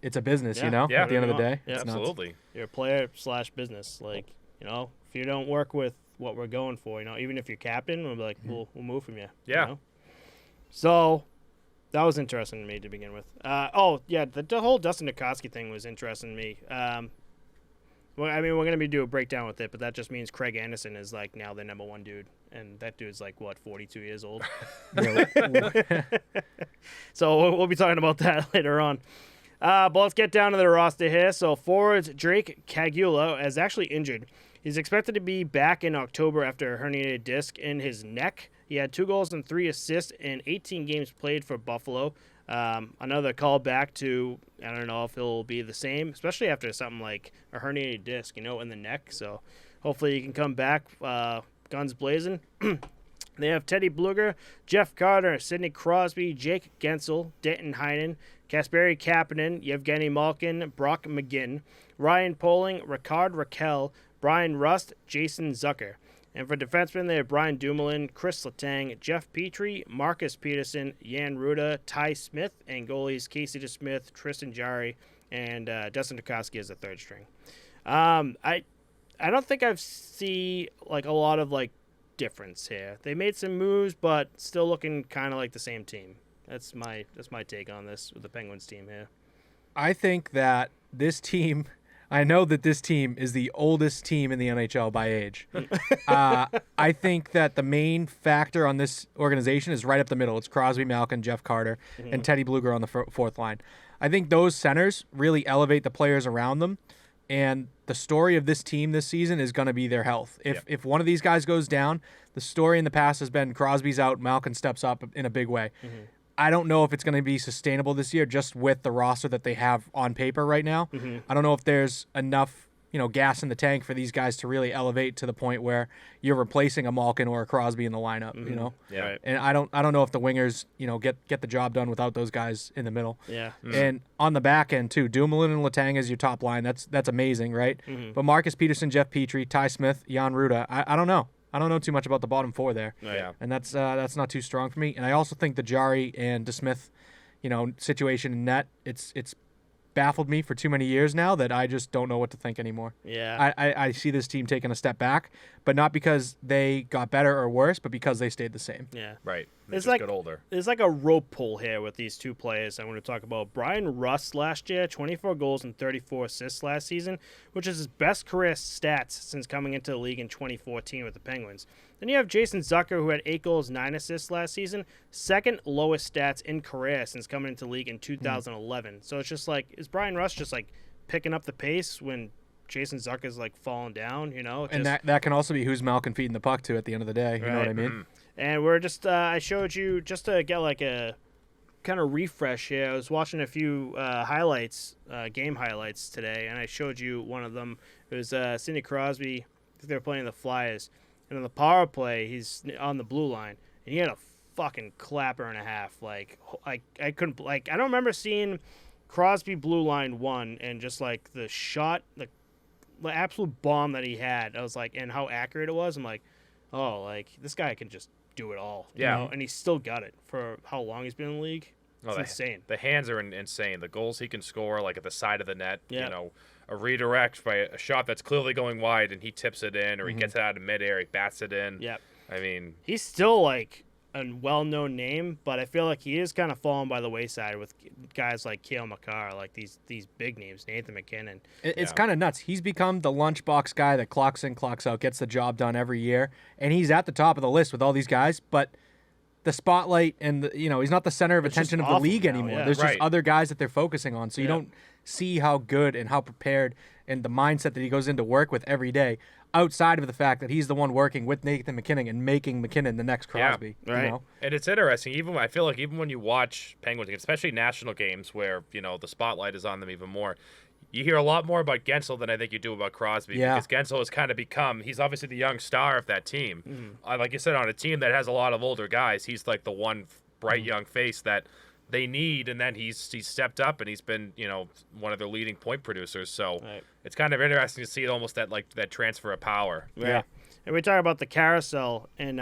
it's a business, Yeah. Yeah. at the end of the day. Yeah. It's nuts. Absolutely. You're a player/business. Like, if you don't work with what we're going for, even if you're captain, we'll be like, we'll move from you. Yeah. So that was interesting to me to begin with. The whole Dustin Nikoski thing was interesting to me. Well, I mean, we're gonna be doing a breakdown with it, but that just means Craig Anderson is like now the number one dude, and that dude's like 42 years old. So we'll be talking about that later on. But let's get down to the roster here. So forwards, Drake Caggiula is actually injured. He's expected to be back in October after a herniated disc in his neck. He had 2 goals and 3 assists in 18 games played for Buffalo. Another callback to, I don't know if he'll be the same, especially after something like a herniated disc, in the neck. So hopefully he can come back guns blazing. They have Teddy Bluger, Jeff Carter, Sidney Crosby, Jake Gensel, Denton Heinen, Kasperi Kapanen, Yevgeny Malkin, Brock McGinn, Ryan Poling, Ricard Raquel, Brian Rust, Jason Zucker. And for defensemen, they have Brian Dumoulin, Chris Letang, Jeff Petrie, Marcus Peterson, Jan Ruda, Ty Smith, and goalies Casey DeSmith, Tristan Jarry, and Dustin Nikoski as the third string. I don't think I've seen like a lot of like difference here. They made some moves, but still looking kind of like the same team. That's my take on this with the Penguins team here. I think that this team. I know that this team is the oldest team in the NHL by age. I think that the main factor on this organization is right up the middle. It's Crosby, Malkin, Jeff Carter, and Teddy Bluger on the fourth line. I think those centers really elevate the players around them, and the story of this team this season is going to be their health. If one of these guys goes down, the story in the past has been Crosby's out, Malkin steps up in a big way. I don't know if it's going to be sustainable this year just with the roster that they have on paper right now. I don't know if there's enough, gas in the tank for these guys to really elevate to the point where you're replacing a Malkin or a Crosby in the lineup, Yeah. Right. And I don't know if the wingers, get the job done without those guys in the middle. Yeah. And on the back end too, Dumoulin and Letang as your top line. That's amazing, right? But Marcus Peterson, Jeff Petrie, Ty Smith, Jan Ruda, I don't know. I don't know too much about the bottom 4 there. Yeah. And that's not too strong for me. And I also think the Jarry and DeSmith, situation in net, it's baffled me for too many years now that I just don't know what to think anymore. Yeah. I see this team taking a step back, but not because they got better or worse, but because they stayed the same. Yeah. Right. They It's just like got older. There's like a rope pull here with these two players I want to talk about. Brian Rust last year, 24 goals and 34 assists last season, which is his best career stats since coming into the league in 2014 with the Penguins. Then you have Jason Zucker, who had 8 goals, 9 assists last season, second lowest stats in career since coming into the league in 2011. So it's just like, is Brian Rust just like picking up the pace when Jason Zucker's like falling down, And that can also be who's Malkin feeding the puck to at the end of the day. You know what I mean? And we're just, I showed you, just to get like a kind of refresh here, I was watching a few highlights, game highlights today, and I showed you one of them. It was Sidney Crosby. I think they were playing the Flyers. And on the power play, he's on the blue line, and he had a fucking clapper and a half. Like, I couldn't, like, I don't remember seeing Crosby blue line 1 and just like the shot, the absolute bomb that he had. I was like, and how accurate it was. I'm like, oh, like, this guy can just do it all. Yeah. And he's still got it for how long he's been in the league. It's insane. The hands are insane. The goals he can score, like at the side of the net, Yeah. A redirect by a shot that's clearly going wide, and he tips it in, or he gets it out of midair, he bats it in. Yep. I mean, He's still like a well-known name, but I feel like he is kind of falling by the wayside with guys like Cale Makar, like these big names, Nathan McKinnon. It's kind of nuts. He's become the lunchbox guy that clocks in, clocks out, gets the job done every year, and he's at the top of the list with all these guys, but the spotlight and he's not the center of attention of the league anymore. Yeah. There's Right. just other guys that they're focusing on, so you don't see how good and how prepared and the mindset that he goes into work with every day. outside of the fact that he's the one working with Nathan McKinnon and making McKinnon the next Crosby. right. You know? And it's interesting. I feel like even when you watch Penguins games, especially national games where the spotlight is on them even more, you hear a lot more about Gensel than I think you do about Crosby. Yeah. Because Gensel has kind of he's obviously the young star of that team. Like you said, on a team that has a lot of older guys, he's like the one bright young face that they need, and then he's stepped up and he's been one of their leading point producers. So it's kind of interesting to see almost that transfer of power. Right. Yeah. And we talk about the carousel, and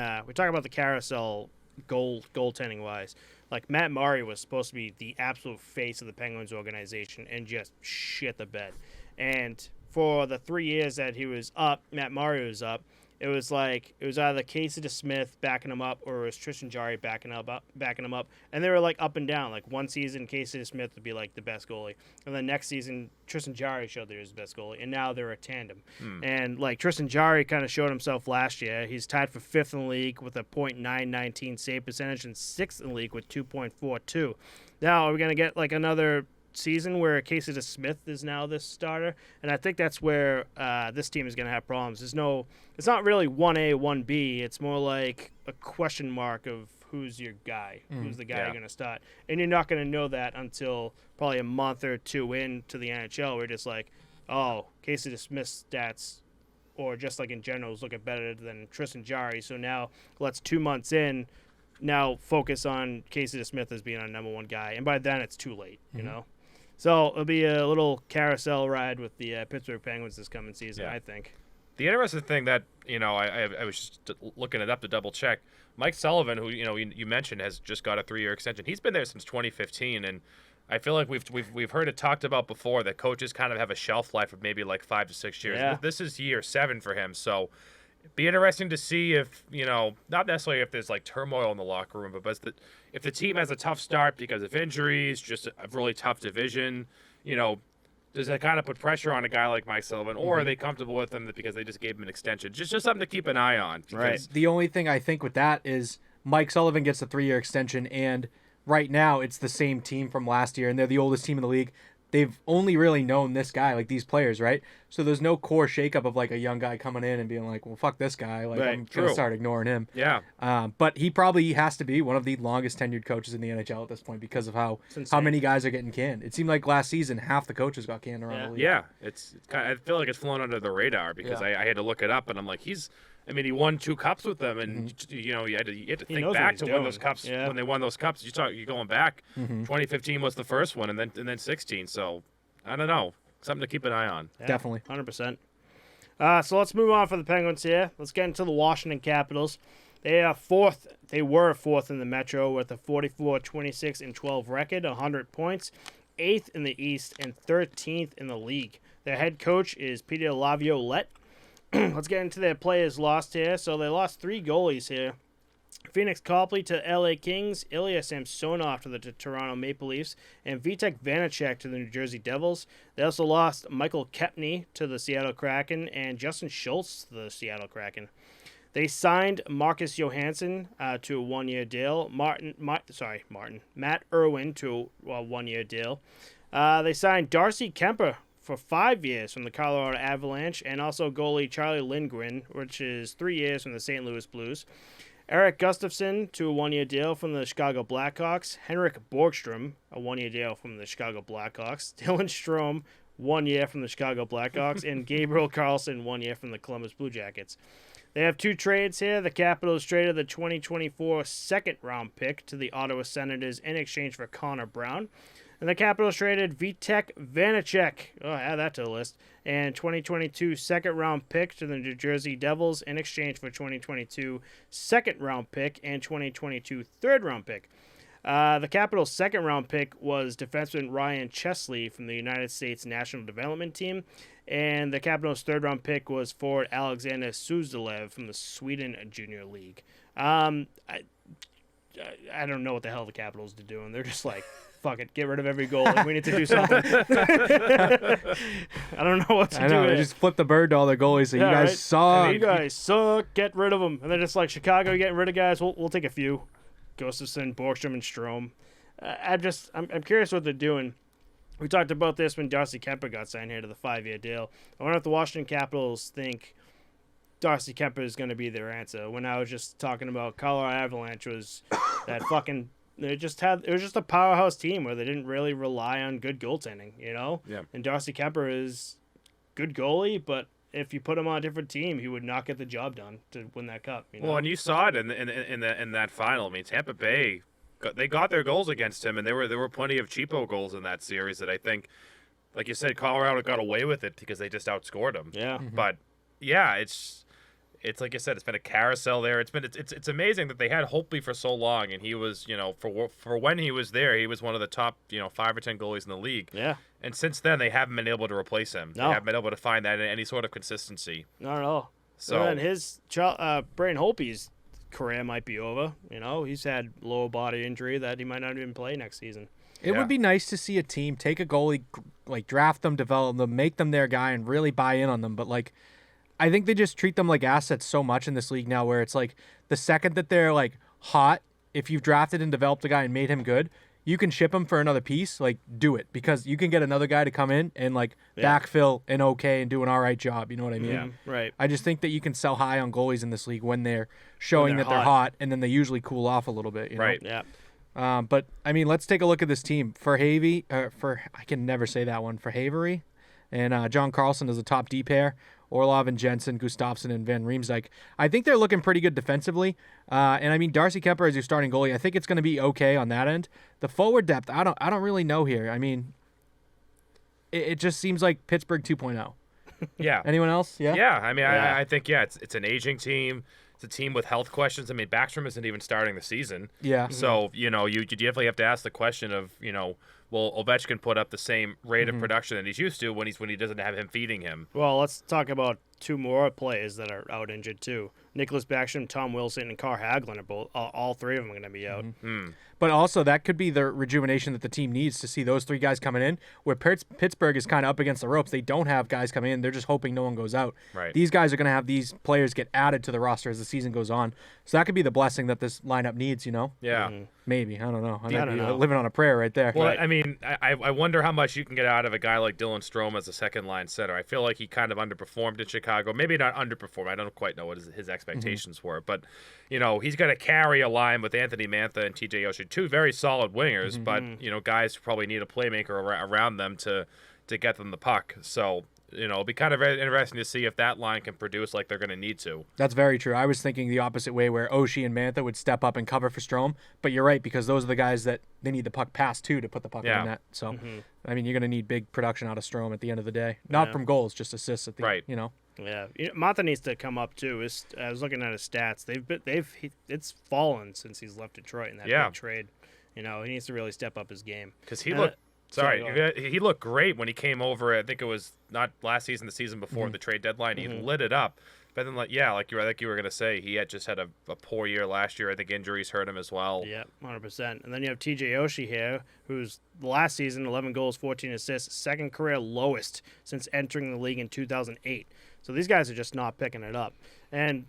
goaltending wise. Like, Matt Murray was supposed to be the absolute face of the Penguins organization and just shit the bed. And for the 3 years that he was up, Matt Murray was up, it was either Casey DeSmith backing him up or it was Tristan Jarry backing him up. And they were like up and down. Like, one season, Casey DeSmith would be like the best goalie. And then next season, Tristan Jarry showed that he was the best goalie. And now they're a tandem. And like, Tristan Jarry kind of showed himself last year. He's tied for 5th in the league with a .919 save percentage and 6th in the league with 2.42. Now, are we going to get like another season where Casey DeSmith is now this starter? And I think that's where this team is going to have problems. It's not really 1A, 1B. It's more like a question mark of who's your guy, who's the guy you're going to start. And you're not going to know that until probably a month or two into the NHL. We're just like, oh, Casey DeSmith's stats, or just like in general, is looking better than Tristan Jarry. So now let's 2 months in, now focus on Casey DeSmith as being our number one guy. And by then it's too late, you know? So it'll be a little carousel ride with the Pittsburgh Penguins this coming season, I think. The interesting thing that I was just looking it up to double check. Mike Sullivan, who you mentioned, has just got a 3-year extension. He's been there since 2015, and I feel like we've heard it talked about before that coaches kind of have a shelf life of maybe like 5 to 6 years. Yeah. This is year 7 for him, so it'd be interesting to see if not necessarily if there's like turmoil in the locker room, but if the team has a tough start because of injuries, just a really tough division, does that kind of put pressure on a guy like Mike Sullivan, or are they comfortable with him because they just gave him an extension? Just something to keep an eye on. Right. The only thing I think with that is Mike Sullivan gets a 3-year extension, and right now it's the same team from last year, and they're the oldest team in the league. They've only really known this guy, like these players, right? So there's no core shakeup of like a young guy coming in and being like, well, fuck this guy. Like, I'm going to start ignoring him. Yeah. But he probably has to be one of the longest tenured coaches in the NHL at this point because of how many guys are getting canned. It seemed like last season, half the coaches got canned around the league. Yeah. I feel like it's flown under the radar because I had to look it up, and I'm like, he won 2 cups with them, and you had to think back to when those cups, when they won those cups. You're going back. 2015 was the first one, and then 16. So I don't know, something to keep an eye on. Yeah, definitely, 100%. So let's move on for the Penguins here. Let's get into the Washington Capitals. They are 4th. They were 4th in the Metro with a 44-26-12 record, 100 points, 8th in the East, and 13th in the league. Their head coach is Peter Laviolette. Let's get into their players lost here. So they lost 3 goalies here. Phoenix Copley to LA Kings, Ilya Samsonov to the Toronto Maple Leafs, and Vitek Vanacek to the New Jersey Devils. They also lost Michael Kepney to the Seattle Kraken and Justin Schultz to the Seattle Kraken. They signed Marcus Johansson to a 1-year deal. Matt Irwin to a 1-year deal. They signed Darcy Kemper for 5 years from the Colorado Avalanche, and also goalie Charlie Lindgren, which is 3 years from the St. Louis Blues. Eric Gustafson to a 1-year deal from the Chicago Blackhawks. Henrik Borgstrom, a 1-year deal from the Chicago Blackhawks. Dylan Strome, 1 year from the Chicago Blackhawks. And Gabriel Carlson, 1 year from the Columbus Blue Jackets. They have 2 trades here. The Capitals traded the 2024 second-round pick to the Ottawa Senators in exchange for Connor Brown. And the Capitals traded Vitek Vanacek, add that to the list, and 2022 second-round pick to the New Jersey Devils in exchange for 2022 second-round pick and 2022 third-round pick. The Capitals' second-round pick was defenseman Ryan Chesley from the United States National Development Team, and the Capitals' third-round pick was forward Alexander Suzdalev from the Sweden Junior League. I don't know what the hell the Capitals are doing. They're just like, fuck it, get rid of every goal. We need to do something. I don't know what to do. They just flip the bird to all their goalies. So you guys suck. You guys suck. Get rid of them. And then it's like Chicago getting rid of guys. We'll take a few. Gustafson, Borgstrom, and Strome. I'm curious what they're doing. We talked about this when Darcy Kemper got signed here to the 5-year deal. I wonder if the Washington Capitals think Darcy Kemper is going to be their answer. When I was just talking about Colorado Avalanche was that fucking it was just a powerhouse team where they didn't really rely on good goaltending, you know? Yeah. And Darcy Kemper is good goalie, but if you put him on a different team, he would not get the job done to win that cup. You know? Well, and you saw it in that final. I mean, Tampa Bay, they got their goals against him, and there were plenty of cheapo goals in that series that I think, like you said, Colorado got away with it because they just outscored them. Yeah. But yeah, it's like you said, it's been a carousel there. It's amazing that they had Holtby for so long, and he was, for when he was there, he was one of the top 5 or 10 goalies in the league. Yeah. And since then, they haven't been able to replace him. No. They haven't been able to find that any sort of consistency. Not at all. So And his Braden Holtby's career might be over. He's had lower body injury that he might not even play next season. It would be nice to see a team take a goalie, like draft them, develop them, make them their guy, and really buy in on them. But like, I think they just treat them like assets so much in this league now, where it's like the second that they're like hot, if you've drafted and developed a guy and made him good, you can ship him for another piece. Like, do it, because you can get another guy to come in and like backfill and and do an all right job. You know what I mean? Yeah, right. I just think that you can sell high on goalies in this league when they're showing they're that they're hot, and then they usually cool off a little bit. You know? Right. Yeah. But I mean, let's take a look at this team. For I can never say that one. For Havery and John Carlson as a top D pair, Orlov and Jensen, Gustafsson and Van Riemsdyk. I think they're looking pretty good defensively. And I mean, Darcy Kemper as your starting goalie, I think it's going to be okay on that end. The forward depth, I don't really know here. I mean, it just seems like Pittsburgh 2.0. Yeah. Anyone else? Yeah. Yeah. I mean, Yeah. I think it's an aging team. It's a team with health questions. I mean, Backstrom isn't even starting the season. Yeah. So, you definitely have to ask the question of, will Ovechkin put up the same rate of production that he's used to when he doesn't have him feeding him? Well, let's talk about two more players that are out injured too. Nicholas Backstrom, Tom Wilson, and Carl Hagelin are both. All three of them are going to be out. But also, that could be the rejuvenation that the team needs to see those three guys coming in, where Pittsburgh is kind of up against the ropes. They don't have guys coming in. They're just hoping no one goes out. Right. These guys are going to have these players get added to the roster as the season goes on. So that could be the blessing that this lineup needs, Yeah. Maybe. I don't know. I might don't be know. living on a prayer right there. Well, Right. I mean, I wonder how much you can get out of a guy like Dylan Strome as a second-line center. I feel like he kind of underperformed in Chicago. Maybe not underperformed. I don't quite know what his expectations were. But, he's going to carry a line with Anthony Mantha and TJ Oshie, two very solid wingers, but, guys who probably need a playmaker around them to get them the puck. So, it'll be kind of very interesting to see if that line can produce like they're going to need to. That's very true. I was thinking the opposite way, where Oshie and Mantha would step up and cover for Strome. But you're right, because those are the guys that they need the puck passed to put the puck in the net. So, I mean, you're going to need big production out of Strome at the end of the day. Not from goals, just assists at the Right. Yeah, Mantha needs to come up too. I was looking at his stats. It's fallen since he's left Detroit in that big trade. He needs to really step up his game. Because he looked. Sorry, he looked great when he came over. I think it was not last season, the season before the trade deadline. He lit it up. But then, like you were going to say, he had just had a poor year last year. I think injuries hurt him as well. Yeah, 100%. And then you have TJ Oshie here, who's last season 11 goals, 14 assists, second career lowest since entering the league in 2008. So these guys are just not picking it up. And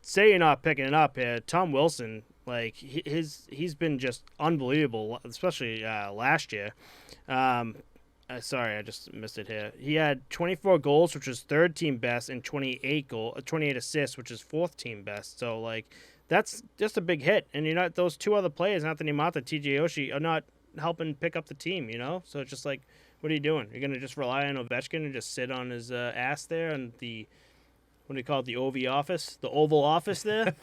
say you're not picking it up here, Tom Wilson, like he's been just unbelievable, especially last year. Sorry, I just missed it here. He had 24 goals, which was third team best, and 28 assists, which is fourth team best. So like that's just a big hit. And those two other players, Anthony Mantha, TJ Oshie, are not helping pick up the team. So it's just like, what are you doing? You're gonna just rely on Ovechkin and just sit on his ass there and the. What do you call it? The Oval Office there?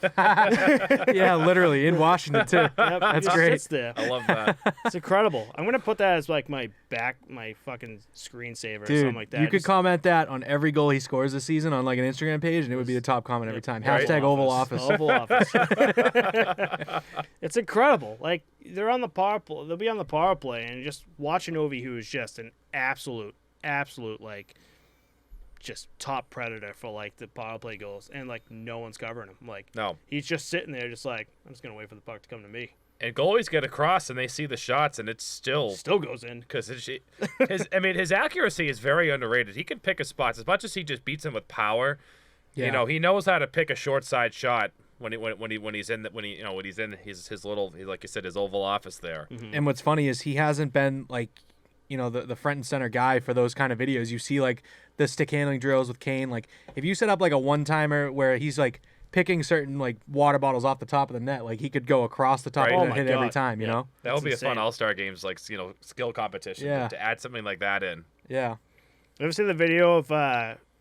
Yeah, literally, in Washington, too. Yep, That's he just great. sits there. I love that. It's incredible. I'm going to put that as like my fucking screensaver or Dude, something like that. you could comment that on every goal he scores this season on like an Instagram page, and it would be the top comment every time. Right. Hashtag Oval Office. Oval Office. It's incredible. Like, they're on the power play. They'll be on the power play, and just watching Ovi, who is just an absolute, like, just top predator for like the power play goals, and like no one's covering him. Like, no, he's just sitting there, just like, I'm just gonna wait for the puck to come to me. And goalies get across and they see the shots, and it still goes in because his accuracy is very underrated. He can pick his spots as much as he just beats him with power. Yeah. He knows how to pick a short side shot when he's in his little, like you said, his Oval Office there. And what's funny is he hasn't been like the front and center guy for those kind of videos. You see like the stick handling drills with Kane. Like if you set up like a one-timer where he's like picking certain like water bottles off the top of the net, like he could go across the top Right. of Oh the my hit every God. time, you Yeah. know? That would be insane. a fun All-Star Games, like, skill competition. Yeah. To add something like that in. Yeah. You ever seen the video of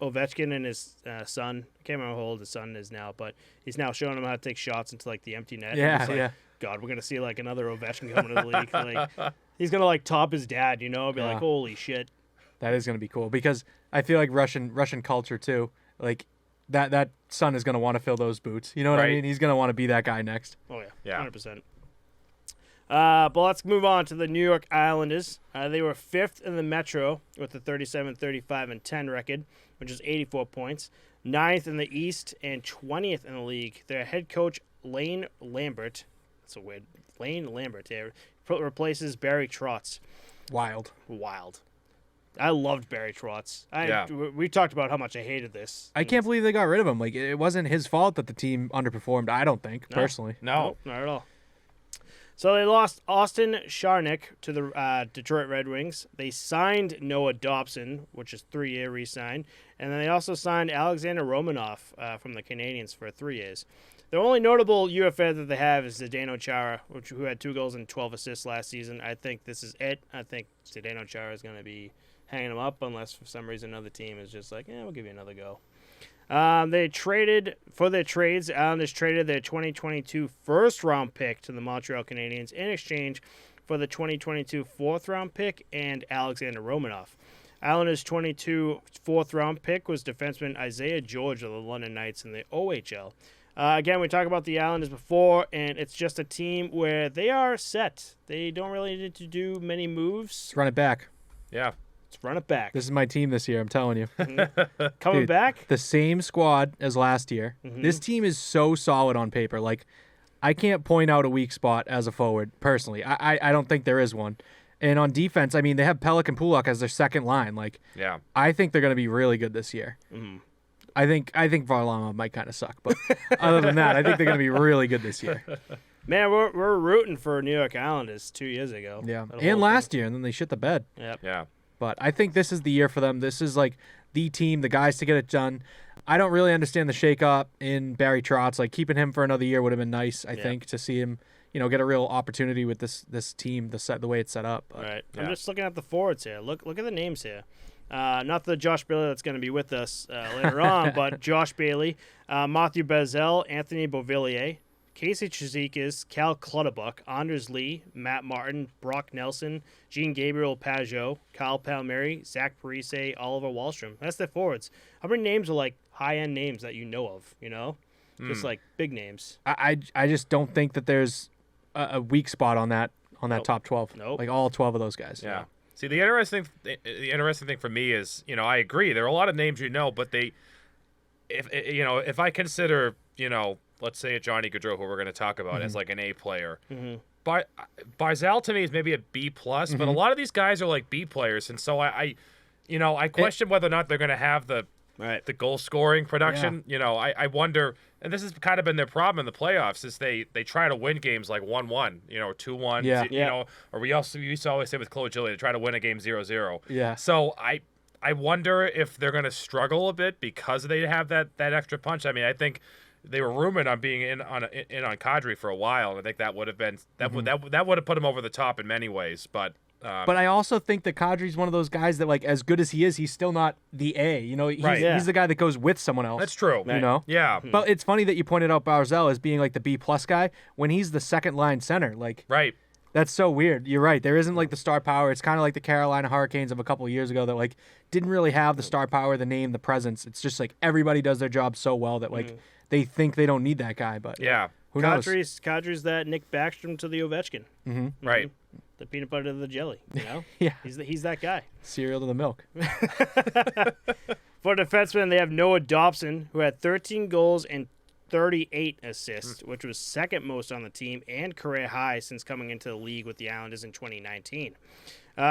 Ovechkin and his son? I can't remember how old his son is now, but he's now showing him how to take shots into like the empty net. And Yeah, he's like, yeah. God, we're gonna see like another Ovechkin coming to the league. Like he's gonna like top his dad, you know? Be Yeah. like, holy shit. That is going to be cool because I feel like Russian culture too. Like that son is going to want to fill those boots. You know what I Right. mean? He's going to want to be that guy next. Oh yeah, Yeah. 100%. But let's move on to the New York Islanders. They were 5th in the Metro with a 37-35-10 record, which is 84 points. 9th in the East and 20th in the league. Their head coach, Lane Lambert, that's a weird, Lane Lambert here, replaces Barry Trotz. Wild. Wild. I loved Barry Trotz. Yeah. We talked about how much I hated this. I can't believe they got rid of him. Like it wasn't his fault that the team underperformed. I don't think personally. No. Nope, not at all. So they lost Austin Sharnick to the Detroit Red Wings. They signed Noah Dobson, which is 3-year re-sign. And then they also signed Alexander Romanov from the Canadiens for 3 years. The only notable UFA that they have is Zdeno Chara, who had 2 goals and 12 assists last season. I think this is it. I think Zdeno Chara is going to be hanging him up unless for some reason another team is just like, we'll give you another go. They traded for their trades. Islanders traded their 2022 first-round pick to the Montreal Canadiens in exchange for the 2022 fourth-round pick and Alexander Romanov. Islanders' 22 fourth-round pick was defenseman Isaiah George of the London Knights in the OHL. Again, we talked about the Islanders before, and it's just a team where they are set. They don't really need to do many moves. Let's run it back. Yeah. Let's run it back. This is my team this year. I'm telling you. Coming Dude, back? The same squad as last year. This team is so solid on paper. Like, I can't point out a weak spot as a forward, personally. I don't think there is one. And on defense, I mean, they have Pelech and Pulak as their second line. Like, Yeah. I think they're going to be really good this year. I think Varlamov might kind of suck, but other than that, I think they're going to be really good this year. Man, we're rooting for New York Islanders 2 years ago. Yeah, That whole and last year, and then they shit the bed. thing. Yep. Yeah. But I think this is the year for them. This is like the team, the guys to get it done. I don't really understand the shakeup in Barry Trotz. Like keeping him for another year would have been nice. I think to see him, get a real opportunity with this team, the way it's set up. But, Right. Yeah. I'm just looking at the forwards here. Look at the names here. Not the Josh Bailey that's going to be with us later on, but Josh Bailey, Matthew Bazzell, Anthony Beauvillier, Casey Chizikas, Cal Clutterbuck, Anders Lee, Matt Martin, Brock Nelson, Jean-Gabriel Pajot, Kyle Palmieri, Zach Parise, Oliver Wahlstrom. That's their forwards. How many names are like high-end names that you know of, Just like big names. I just don't think that there's a weak spot on that top 12. Nope. Like all 12 of those guys. Yeah. See, the interesting thing for me is, I agree. There are a lot of names but if I consider, let's say a Johnny Gaudreau, who we're going to talk about, as like an A player, but Barzal to me is maybe a B plus, but a lot of these guys are like B players, and so I question whether or not they're going to have the goal scoring production. I wonder, and this has kind of been their problem in the playoffs, is they try to win games like 1-1, or 2-1, Yeah. or we used to always say with Chloe Gilly, to try to win a game 0-0. Yeah. So I wonder if they're going to struggle a bit because they have that extra punch. I mean, I think they were rumored on being in on Kadri for a while, and I think that would have been that would have put him over the top in many ways. But I also think that Kadri's one of those guys that, like, as good as he is, he's still not the A. He's the guy that goes with someone else. that's true. Yeah. But it's funny that you pointed out Barzal as being like the B plus guy when he's the second line center. Like, Right. that's so weird. You're right. There isn't like the star power. It's kind of like the Carolina Hurricanes of a couple of years ago that like didn't really have the star power, the name, the presence. It's just like everybody does their job so well that like they think they don't need that guy. But Yeah. who knows? Kadri's that Nick Backstrom to the Ovechkin. Right. The peanut butter to the jelly, Yeah. He's that guy. Cereal to the milk. For defensemen, they have Noah Dobson, who had 13 goals and 38 assists, which was second most on the team and career high since coming into the league with the Islanders in 2019.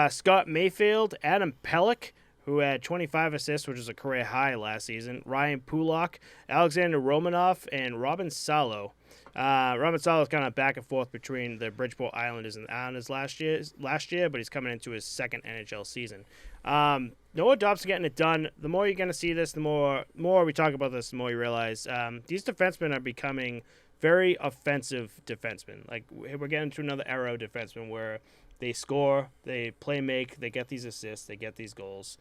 Scott Mayfield, Adam Pelech, who had 25 assists, which is a career high last season. Ryan Pulak, Alexander Romanov, and Robin Salo. Robin Salo is kind of back and forth between the Bridgeport Islanders and the Islanders last year, but he's coming into his second NHL season. Noah Dobson getting it done. The more you're going to see this, the more we talk about this, the more you realize these defensemen are becoming very offensive defensemen. Like, we're getting to another era of defensemen where they score, they play make, they get these assists, they get these goals.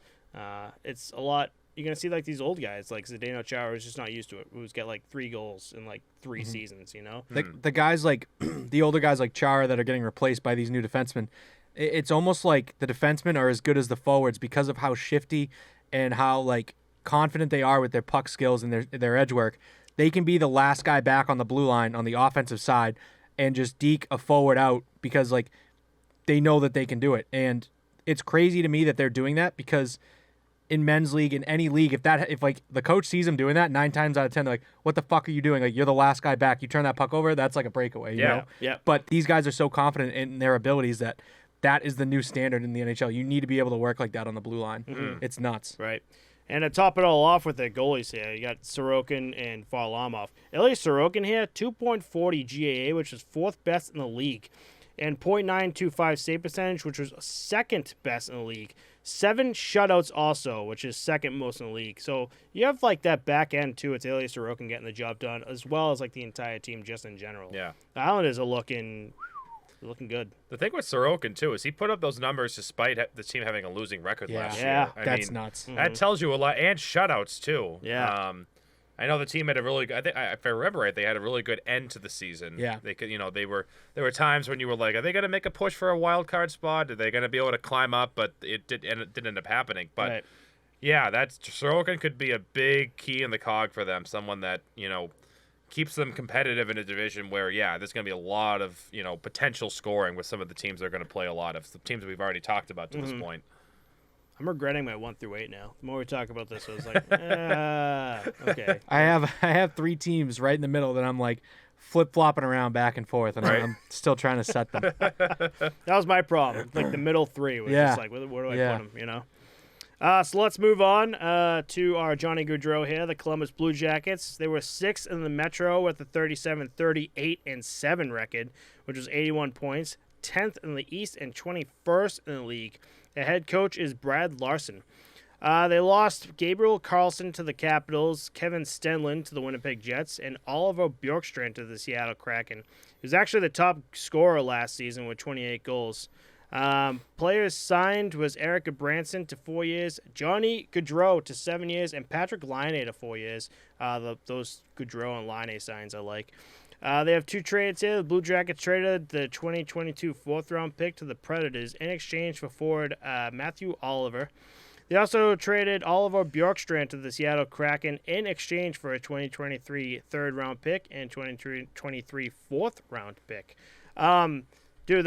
It's a lot. You're going to see, like, these old guys, like Zdeno Chara, who's just not used to it, who's got, like, 3 goals in, like, 3 seasons, you know? The guys, like, the older guys like Chara that are getting replaced by these new defensemen, it's almost like the defensemen are as good as the forwards because of how shifty and how, like, confident they are with their puck skills and their edge work. They can be the last guy back on the blue line on the offensive side and just deke a forward out because, like, they know that they can do it. And it's crazy to me that they're doing that because in men's league, in any league, if like the coach sees them doing that, 9 times out of 10, they're like, what the fuck are you doing? Like, you're the last guy back. You turn that puck over, that's like a breakaway, you know? Yeah. But these guys are so confident in their abilities that is the new standard in the NHL. You need to be able to work like that on the blue line. It's nuts. Right. And to top it all off with the goalies here, you got Sorokin and Varlamov. Ilya Sorokin here, 2.40 GAA, which is 4th best in the league, and .925 save percentage, which was 2nd best in the league. 7 shutouts also, which is 2nd most in the league. So you have, like, that back end, too. It's Ilya Sorokin getting the job done, as well as, like, the entire team just in general. Yeah. The Islanders are looking good. The thing with Sorokin, too, is he put up those numbers despite the team having a losing record last year. Yeah, that's nuts. That tells you a lot. And shutouts, too. Yeah. I know the team had a really good, if I remember right, they had a really good end to the season. Yeah. They could, there were times when you were like, are they going to make a push for a wild card spot? Are they going to be able to climb up? But it didn't end up happening. But Right. yeah, Sorokin could be a big key in the cog for them. Someone that, keeps them competitive in a division where, there's going to be a lot of, potential scoring with some of the teams they're going to play a lot of. The teams we've already talked about to this point. I'm regretting my 1 through 8 now. The more we talk about this, I was like, okay. I have 3 teams right in the middle that I'm like flip-flopping around back and forth, and I'm still trying to set them. That was my problem. Like, the middle 3 was just like, where do I put them, So let's move on to our Johnny Gaudreau here, the Columbus Blue Jackets. They were 6th in the Metro with a 37-38-7 record, which was 81 points. 10th in the East and 21st in the league. The head coach is Brad Larson. They lost Gabriel Carlson to the Capitals, Kevin Stenlund to the Winnipeg Jets, and Oliver Bjorkstrand to the Seattle Kraken. He was actually the top scorer last season with 28 goals. Players signed was Eric Branson to 4 years, Johnny Gaudreau to 7 years, and Patrick Laine to 4 years. Those Gaudreau and Laine signs I like. They have 2 trades here. The Blue Jackets traded the 2022 4th-round pick to the Predators in exchange for forward Matthew Oliver. They also traded Oliver Bjorkstrand to the Seattle Kraken in exchange for a 2023 3rd-round pick and 2023 4th-round pick. Dude,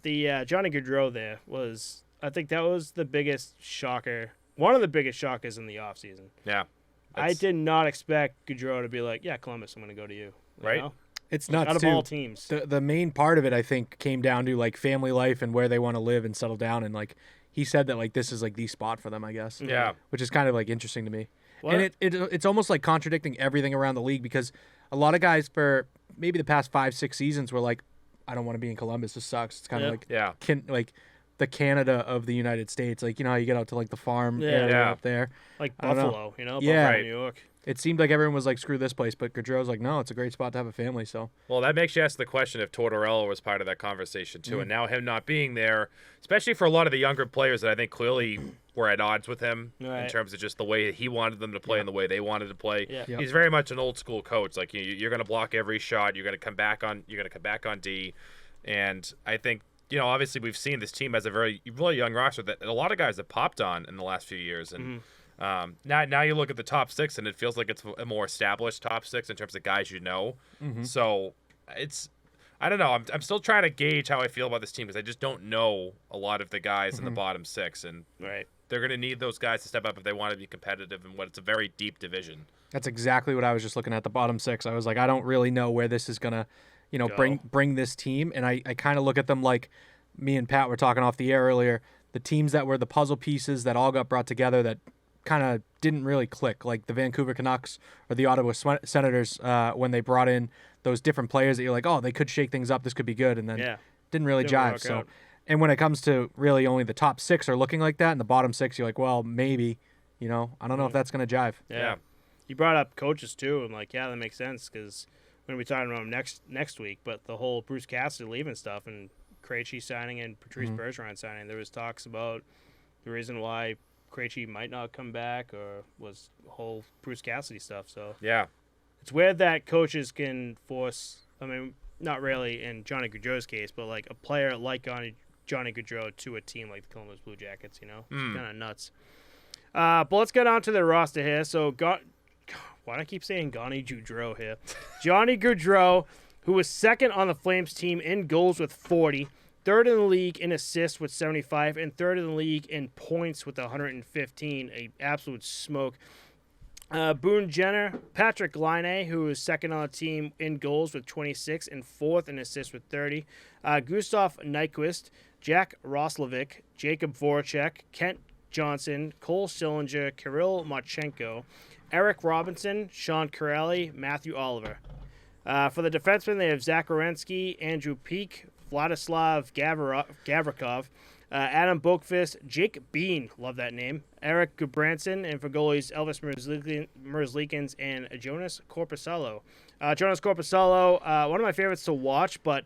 the Johnny Gaudreau there was, I think that was the biggest shocker, one of the biggest shockers in the offseason. Yeah. I did not expect Gaudreau to be like, Columbus, I'm going to go to you. Right? Know? It's nuts, out of too. all teams. The main part of it, I think, came down to, like, family life and where they want to live and settle down. And, like, he said that, like, this is, like, the spot for them, I guess. Yeah. Which is kind of, like, interesting to me. What? And it's almost, like, contradicting everything around the league because a lot of guys for maybe the past 5-6 seasons were like, I don't want to be in Columbus. This sucks. It's kind of like the Canada of the United States. Like, how you get out to, like, the farm area up there. Like I don't Buffalo, know. Buffalo, New York. It seemed like everyone was like, screw this place, but Gaudreau's like, no, it's a great spot to have a family, so. Well, that makes you ask the question if Tortorella was part of that conversation, too. And now him not being there, especially for a lot of the younger players that I think clearly were at odds with him in terms of just the way he wanted them to play and the way they wanted to play. Yeah. Yep. He's very much an old school coach. Like, you're going to block every shot. You're going to come back on D. And I think, obviously we've seen this team as a really young roster that a lot of guys have popped on in the last few years. And now you look at the top 6 and it feels like it's a more established top 6 in terms of guys So I don't know. I'm still trying to gauge how I feel about this team because I just don't know a lot of the guys in the bottom 6. And they're going to need those guys to step up if they want to be competitive in what it's a very deep division. That's exactly what I was just looking at, the bottom 6. I was like, I don't really know where this is going to, bring this team. And I kind of look at them like me and Pat were talking off the air earlier. the teams that were the puzzle pieces that all got brought together that kind of didn't really click, like the Vancouver Canucks or the Ottawa Senators when they brought in those different players that you're like, oh, they could shake things up, this could be good, and then didn't really jive. work So, out. and when it comes to really only the top 6 are looking like that, and the bottom 6, you're like, well, maybe, I don't know if that's going to jive. Yeah. You brought up coaches too, and like, that makes sense because we're gonna be talking about them next week. But the whole Bruce Cassidy leaving stuff and Krejci signing and Patrice Bergeron signing, there was talks about the reason why Krejci might not come back or was the whole Bruce Cassidy stuff. So it's weird that coaches can force. I mean, not really in Johnny Gaudreau's case, but like a player like Johnny Gaudreau to a team like the Columbus Blue Jackets. It's kind of nuts. But let's get on to the roster here. So, why do I keep saying Johnny Gaudreau here? Johnny Gaudreau, who was second on the Flames team in goals with 40, third in the league in assists with 75, and third in the league in points with 115. A absolute smoke. Boone Jenner, Patrick Laine, who is second on the team in goals with 26 and fourth in assists with 30. Gustav Nyquist, Jack Roslovic, Jacob Voracek, Kent Johnson, Cole Sillinger, Kirill Marchenko, Eric Robinson, Sean Corelli, Matthew Oliver. For the defensemen, they have Zach Werenski, Andrew Peak, Vladislav Gavrikov, Adam Boakfist, Jake Bean, love that name, Eric Gudbranson, and for goalies, Elvis Merzlikins and Jonas Corpusalo. Jonas Corpusalo, one of my favorites to watch, but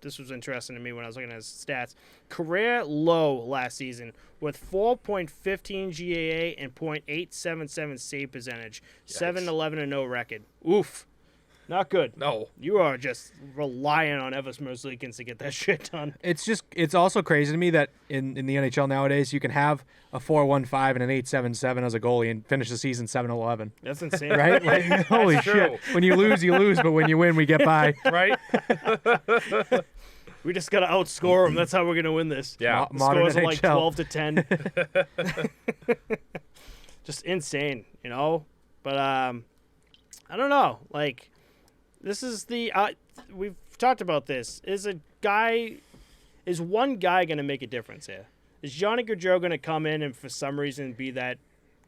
this was interesting to me when I was looking at his stats. Career low last season with 4.15 GAA and .877 save percentage, 7-11-0 record. Oof. Not good. No. You are just relying on Elvis Merzlikins to get that shit done. It's also crazy to me that in the NHL nowadays you can have a 4.15 and an 8.77 as a goalie and finish the season 7-11. That's insane. Right? Like, holy shit. When you lose, you lose, but when you win, we get by. Right? We just got to outscore them. That's how we're going to win this. Yeah. The Modern scores are like NHL. 12-10. Just insane, But I don't know. Like, this is the we've talked about this. Is one guy going to make a difference here? Is Johnny Gaudreau going to come in and for some reason be that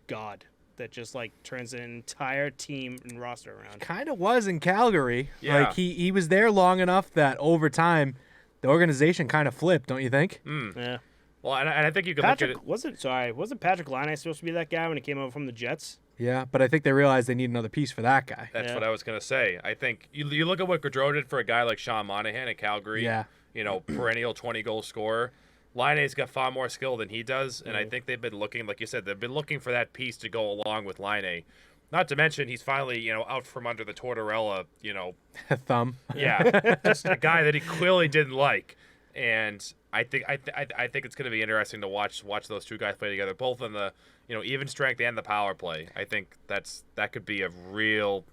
god that just like turns an entire team and roster around? Kind of was in Calgary. Yeah. Like he was there long enough that over time the organization kind of flipped, don't you think? Yeah. Well, and I think you could Patrick look at it. wasn't Patrick Laine supposed to be that guy when he came over from the Jets? Yeah, but I think they realized they need another piece for that guy. That's what I was going to say. I think you look at what Gaudreau did for a guy like Sean Monahan at Calgary. Yeah. Perennial 20-goal scorer. Laine's got far more skill than he does, and I think they've been looking, like you said, they've been looking for that piece to go along with Laine. Not to mention he's finally, out from under the Tortorella, Thumb. Yeah, just a guy that he clearly didn't like. And I think it's going to be interesting to watch those two guys play together, both in the even strength and the power play. I think that could be a real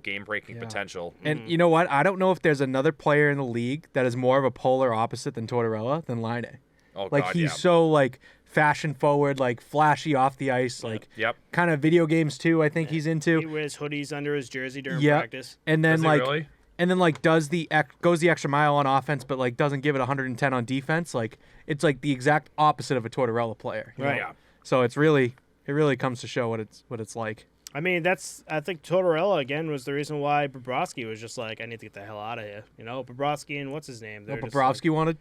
game breaking potential. And you know what? I don't know if there's another player in the league that is more of a polar opposite than Tortorella than Laine. Oh, like God, he's yeah. so like fashion forward, like flashy off the ice, like kind of video games too. I think he's into. He wears hoodies under his jersey during Yep. practice. And then Does he like. really? And then like goes the extra mile on offense, but like doesn't give it 110 on defense. Like it's like the exact opposite of a Tortorella player. you know? Yeah. So it really comes to show what it's like. I mean, I think Tortorella again was the reason why Bobrovsky was just like, I need to get the hell out of here. Bobrovsky and what's his name? Well, They're just Bobrovsky wanted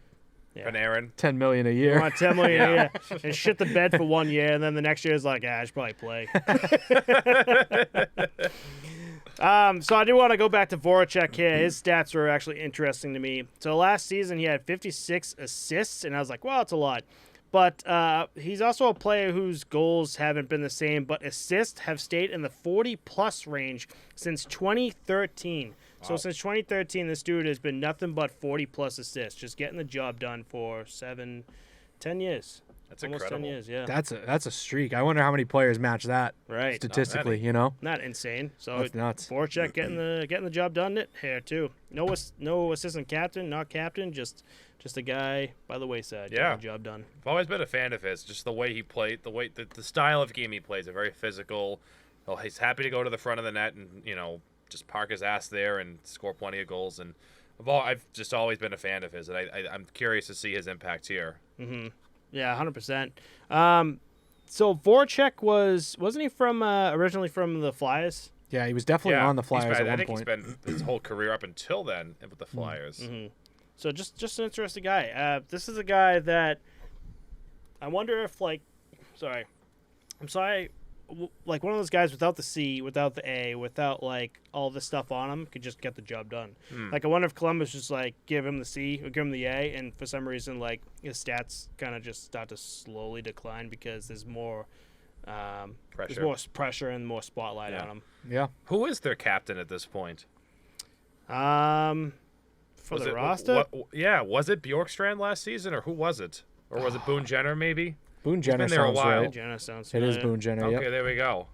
Panarin. $10 million a like, year. want $10 million a year and shit the bed for 1 year, and then the next year is like, I should probably play. So I do want to go back to Voracek here. His stats were actually interesting to me. So last season he had 56 assists, and I was like, well, that's a lot. But he's also a player whose goals haven't been the same, but assists have stayed in the 40-plus range since 2013. Wow. So since 2013, this dude has been nothing but 40-plus assists, just getting the job done for 10 years. That's Almost incredible. 10 years, yeah. That's a streak. I wonder how many players match that Right. statistically. Not insane. So That's nuts. Voracek getting the job done here too. No assistant captain, not captain, just a guy by the wayside getting the job done. I've always been a fan of his. Just the way he played, the style of game he plays, a very physical. Oh, he's happy to go to the front of the net and just park his ass there and score plenty of goals. And I've just always been a fan of his, and I'm curious to see his impact here. Mm-hmm. Yeah, 100%. So Voracek wasn't he from originally from the Flyers? Yeah, he was definitely on the Flyers at I one think point. he's been his whole career up until then with the Flyers. Mm-hmm. So just an interesting guy. This is a guy that I wonder if like like one of those guys without the C, without the A, without like all this stuff on him could just get the job done. Like I wonder if Columbus just like give him the C or give him the A, and for some reason like his stats kind of just start to slowly decline because there's more Pressure. there's more pressure and more spotlight on him. Yeah. Who is their captain at this point? For Was the it- roster, was it Bjorkstrand last season, or who was it? Or was it Boone Jenner, maybe? Boone Jenner been there a sounds while. right. Jenna sounds It is familiar. Boone Jenner, Okay, yep. there we go.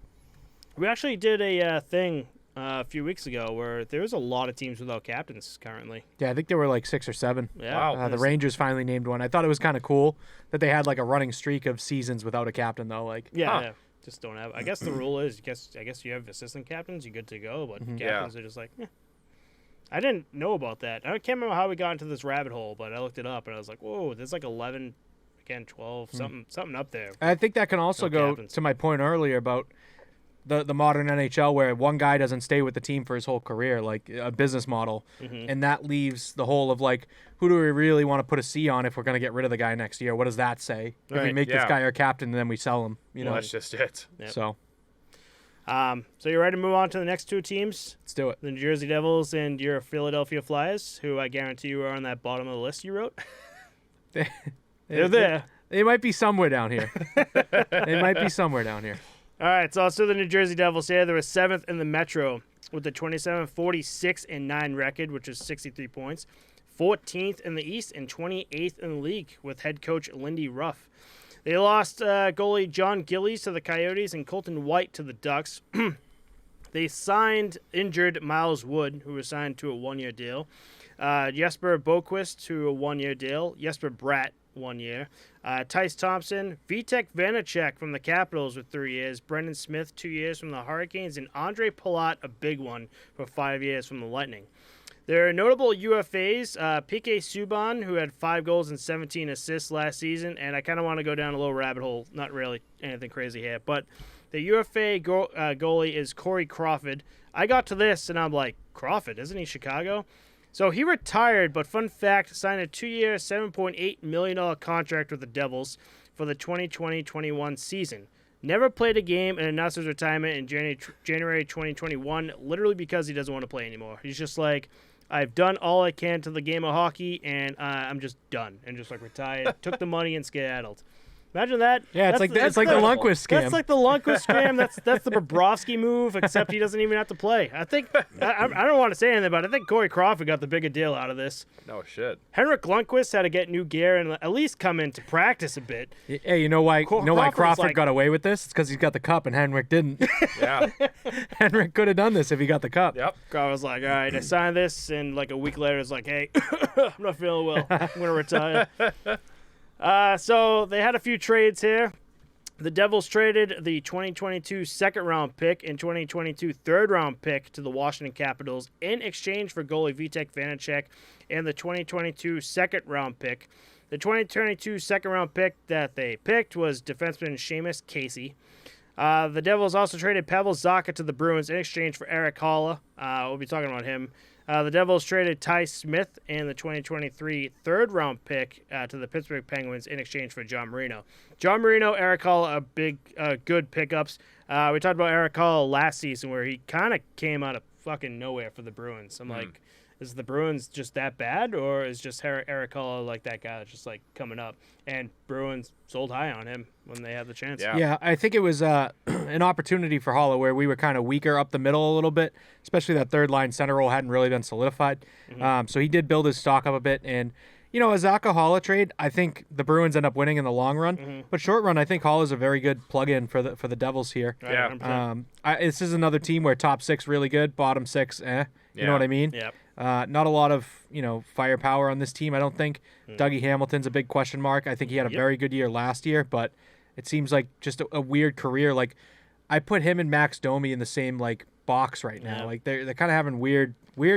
We actually did a thing a few weeks ago where there was a lot of teams without captains currently. Yeah, I think there were like 6 or 7. Yeah. Wow. The Rangers finally named one. I thought it was kind of cool that they had like a running streak of seasons without a captain, though. Like, Yeah, just don't have. I guess the rule is, I guess you have assistant captains, you're good to go. But captains are just like, I didn't know about that. I can't remember how we got into this rabbit hole, but I looked it up and I was like, whoa, there's like 11, again 12, something up there. I think that can also No go captains. to my point earlier about the modern NHL where one guy doesn't stay with the team for his whole career, like a business model, and that leaves the whole of like, who do we really want to put a C on if we're going to get rid of the guy next year? What does that say? If we Right, make this yeah. guy our captain and then we sell him, you know? Well, that's just it. Yep. So So you're ready to move on to the next two teams, let's do it. the New Jersey Devils and your Philadelphia Flyers, who I guarantee you are on that bottom of the list you wrote. They're there. They might be somewhere down here. They might be somewhere down here. All right, so let's do the New Jersey Devils here. They were 7th in the Metro with the 27-46-9 record, which is 63 points. 14th in the East and 28th in the league with head coach Lindy Ruff. They lost goalie John Gillies to the Coyotes and Colton White to the Ducks. They signed injured Miles Wood, who was signed to a 1-year deal. Jesper Boquist to a 1-year deal. Jesper Bratt, 1 year. Tice Thompson, Vitek Vanacek from the Capitals with 3 years. Brendan Smith, 2 years from the Hurricanes. And Andre Palat, a big one, for 5 years from the Lightning. There are notable UFAs, PK Subban, who had 5 goals and 17 assists last season, and I kind of want to go down a little rabbit hole, not really anything crazy here, but the UFA goalie is Corey Crawford. I got to this, and I'm like, Crawford, isn't he Chicago? So he retired, but fun fact, signed a 2-year, $7.8 million contract with the Devils for the 2020-21 season. Never played a game and announced his retirement in January 2021, literally because he doesn't want to play anymore. He's just like, I've done all I can to the game of hockey, and I'm just done. And just like retired, took the money and skedaddled. Imagine that. Yeah, it's like the Lundqvist scam. That's like the Lundqvist scam. That's the Bobrovsky move, except he doesn't even have to play. I think I don't want to say anything, but I think Corey Crawford got the bigger deal out of this. No shit. Henrik Lundqvist had to get new gear and at least come in to practice a bit. Hey, you know why Crawford's Crawford like- got away with this? It's because he's got the cup and Henrik didn't. Yeah. Henrik could have done this if he got the cup. Yep. Crawford was like, all right, I signed this, and like a week later, it's like, hey, I'm not feeling well. I'm going to retire. So they had a few trades here. The Devils traded the 2022 second-round pick and 2022 third-round pick to the Washington Capitals in exchange for goalie Vitek Vanacek and the 2022 second-round pick. The 2022 second-round pick that they picked was defenseman Seamus Casey. The Devils also traded Pavel Zacha to the Bruins in exchange for Eric Haula. We'll be talking about him. The Devils traded Ty Smith and the 2023 third-round pick to the Pittsburgh Penguins in exchange for John Marino. John Marino, Eric Haula are big, good pickups. We talked about Eric Haula last season where he kind of came out of fucking nowhere for the Bruins. I'm like, is the Bruins just that bad, or is just Eric Haula like that guy that's just like coming up? And Bruins sold high on him when they had the chance. Yeah. Yeah, I think it was an opportunity for Haula where we were kind of weaker up the middle a little bit, especially that third line center role hadn't really been solidified. So he did build his stock up a bit. And, you know, a Zacha Haula trade, I think the Bruins end up winning in the long run. But short run, I think Haula's a very good plug-in for the Devils here. Right, Yeah. 100%. This is another team where top 6 really good, bottom 6, You know Yeah. what I mean? Yep. Not a lot of, firepower on this team, I don't think. Dougie Hamilton's a big question mark. I think he had a very good year last year, but it seems like just a weird career. Like, I put him and Max Domi in the same, like, box right now. Yeah. Like they're kind of having weird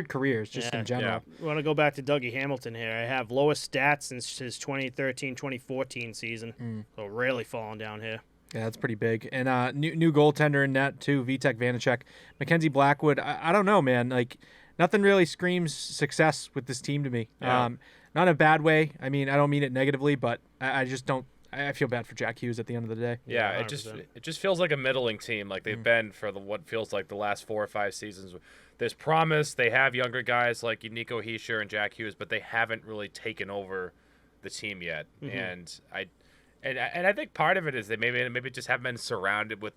careers just Yeah. in general. I want to go back to Dougie Hamilton here. I have lowest stats since his 2013-2014 season. So really falling down here. Yeah, that's pretty big. And new goaltender in net too, Vitek Vanacek. Mackenzie Blackwood, I don't know, man. Like nothing really screams success with this team to me. Yeah. Not in a bad way. I mean, I don't mean it negatively, but I just don't. I feel bad for Jack Hughes at the end of the day. Yeah, 100%. it just feels like a middling team, like they've been for what feels like the last 4 or 5 seasons. There's promise. They have younger guys like Nico Hischier and Jack Hughes, but they haven't really taken over the team yet. And I think part of it is they maybe just haven't been surrounded with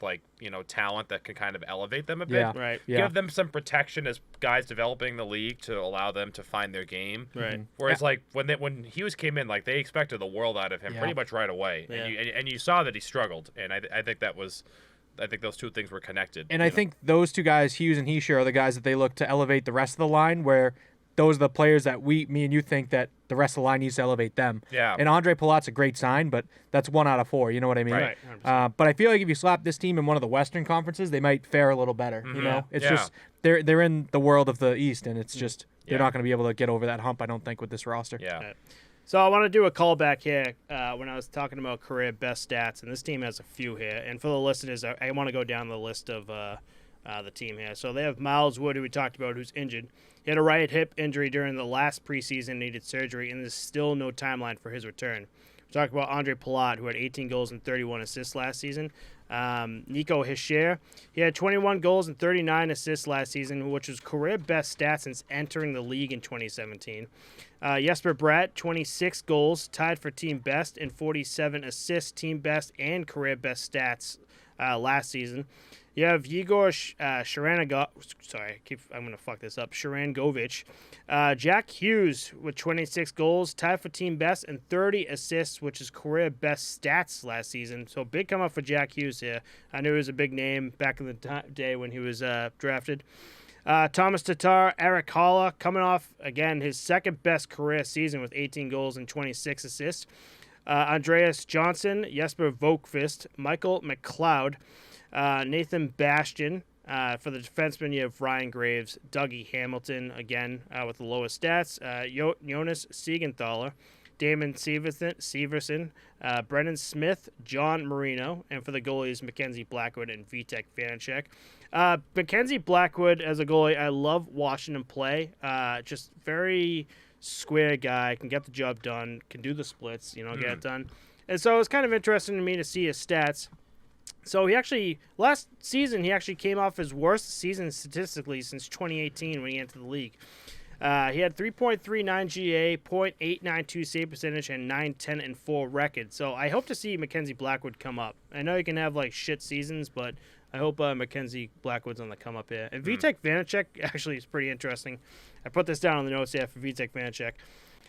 talent that can kind of elevate them a bit. Yeah. Right. Yeah. Give them some protection as guys developing the league to allow them to find their game. Right. Whereas when Hughes came in, they expected the world out of him Yeah. pretty much right away, Yeah. and you saw that he struggled, and I think those two things were connected. And I think those two guys, Hughes and Hischier, are the guys that they look to elevate the rest of the line, where those are the players that me and you think that the rest of the line needs to elevate them. Yeah. And Andre Palat's a great sign, but that's 1 out of 4. You know what I mean? Right. 100%. But I feel like if you slap this team in one of the Western conferences, they might fare a little better. You know, it's Yeah. just they're in the world of the East, and it's just they're Yeah. not going to be able to get over that hump. I don't think with this roster. yeah. Right. So I want to do a callback here when I was talking about career best stats, and this team has a few here. And for the listeners, I want to go down the list of the team here. So they have Miles Wood, who we talked about, who's injured. He had a right hip injury during the last preseason, needed surgery, and there's still no timeline for his return. We talked about Andre Palat, who had 18 goals and 31 assists last season. Nico Hischier, he had 21 goals and 39 assists last season, which was career best stats since entering the league in 2017. Jesper Bratt, 26 goals, tied for team best, and 47 assists, team best and career best stats last season. You have Yegor Sharangovich. Jack Hughes with 26 goals, tied for team best, and 30 assists, which is career best stats last season. So big come up for Jack Hughes here. I knew he was a big name back in the day when he was drafted. Thomas Tatar, Eric Holla, coming off, again, his second best career season with 18 goals and 26 assists. Andreas Johnson, Jesper Vokvist, Michael McLeod, Nathan Bastian. For the defenseman, you have Ryan Graves, Dougie Hamilton, again, with the lowest stats. Jonas Siegenthaler, Damon Severson, Brennan Smith, John Marino. And for the goalies, Mackenzie Blackwood and Vitek Vanacek. Mackenzie Blackwood, as a goalie, I love watching him play. Just very square guy, can get the job done, can do the splits, get it done. And so it was kind of interesting to me to see his stats. So last season, he actually came off his worst season statistically since 2018 when he entered the league. He had 3.39 GA, .892 save percentage, and 9-10-4 record. So I hope to see Mackenzie Blackwood come up. I know he can have shit seasons, but I hope Mackenzie Blackwood's on the come up here. And Vitek Vanacek actually is pretty interesting. I put this down on the notes here for Vitek Vanacek.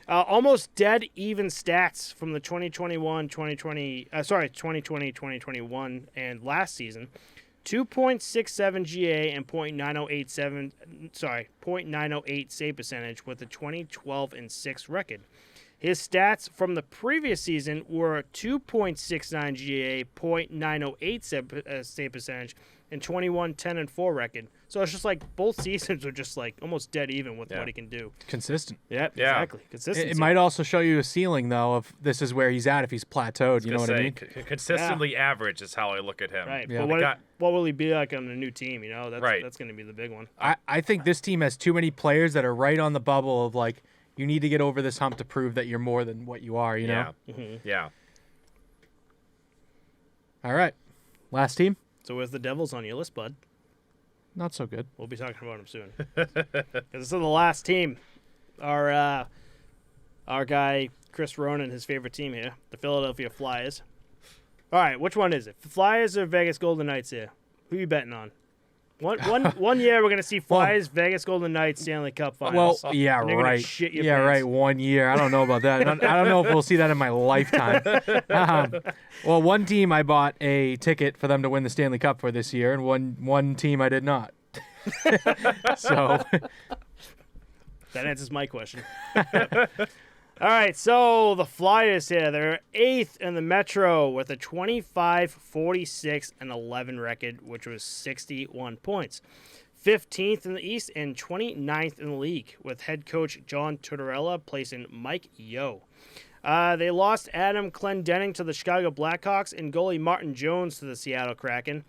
Almost dead even stats from the 2020-2021 and last season. 2.67 GA and .908 save percentage with a 20-12-6 record. His stats from the previous season were 2.69 GA, .908 save percentage, and 21-10-4 record. So it's just both seasons are just almost dead even with what he can do. Consistent. Yep, Yeah. exactly. Consistency. It might also show you a ceiling, though, of this is where he's at if he's plateaued. You know what I mean? Consistently average is how I look at him. Right. Yeah. But what will he be like on a new team? That's Right. That's going to be the big one. I think this team has too many players that are right on the bubble of you need to get over this hump to prove that you're more than what you are, you know? Yeah. All right. Last team? So where's the Devils on your list, bud? Not so good. We'll be talking about them soon. Because this is the last team. Our guy, Chris Ronan, his favorite team here, the Philadelphia Flyers. All right, which one is it? Flyers or Vegas Golden Knights here? Who you betting on? One year we're gonna see Flyers, Vegas Golden Knights, Stanley Cup Finals. Well, yeah, And you're gonna right. shit your Yeah, pants. right. 1 year. I don't know about that. I don't know if we'll see that in my lifetime. Well, one team I bought a ticket for them to win the Stanley Cup for this year, and one team I did not. So That answers my question. All right, so the Flyers here, they're 8th in the Metro with a 25, 46, and 11 record, which was 61 points. 15th in the East and 29th in the league, with head coach John Tortorella placing Mike Yeo. They lost Adam Clendenning to the Chicago Blackhawks and goalie Martin Jones to the Seattle Kraken.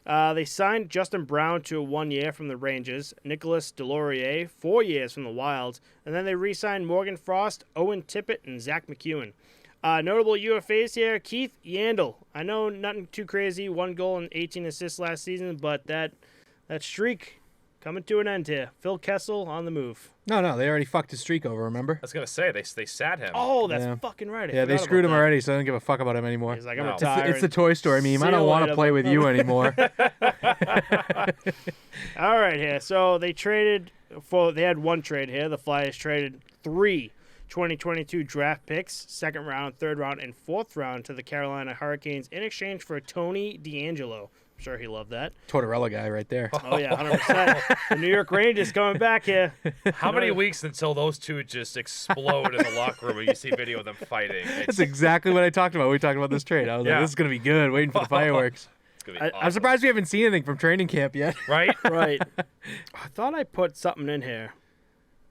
They signed Justin Brown to a 1 year from the Rangers, Nicholas Delorier 4 years from the Wild, and then they re-signed Morgan Frost, Owen Tippett, and Zach McEwen. Notable UFAs here, Keith Yandel. I know nothing too crazy, 1 goal and 18 assists last season, but that streak coming to an end here. Phil Kessel on the move. No, they already fucked his streak over, remember? I was going to say, they sat him. Oh, that's fucking right. Yeah, they screwed him already, so I don't give a fuck about him anymore. He's like, I'm No. retired. It's the Toy Story meme. I don't want to play with you anymore. All right, here. So they had one trade here. The Flyers traded 3 2022 draft picks, 2nd round, 3rd round, and 4th round to the Carolina Hurricanes in exchange for Tony DeAngelo. I'm sure he loved that. Tortorella guy right there. Oh, yeah, 100%. The New York Rangers coming back here. How many weeks until those two just explode in the locker room and you see video of them fighting? That's exactly what I talked about. We talked about this trade. I was like, this is going to be good, waiting for the fireworks. It's gonna be awesome. I'm surprised we haven't seen anything from training camp yet. Right? Right. I thought I put something in here.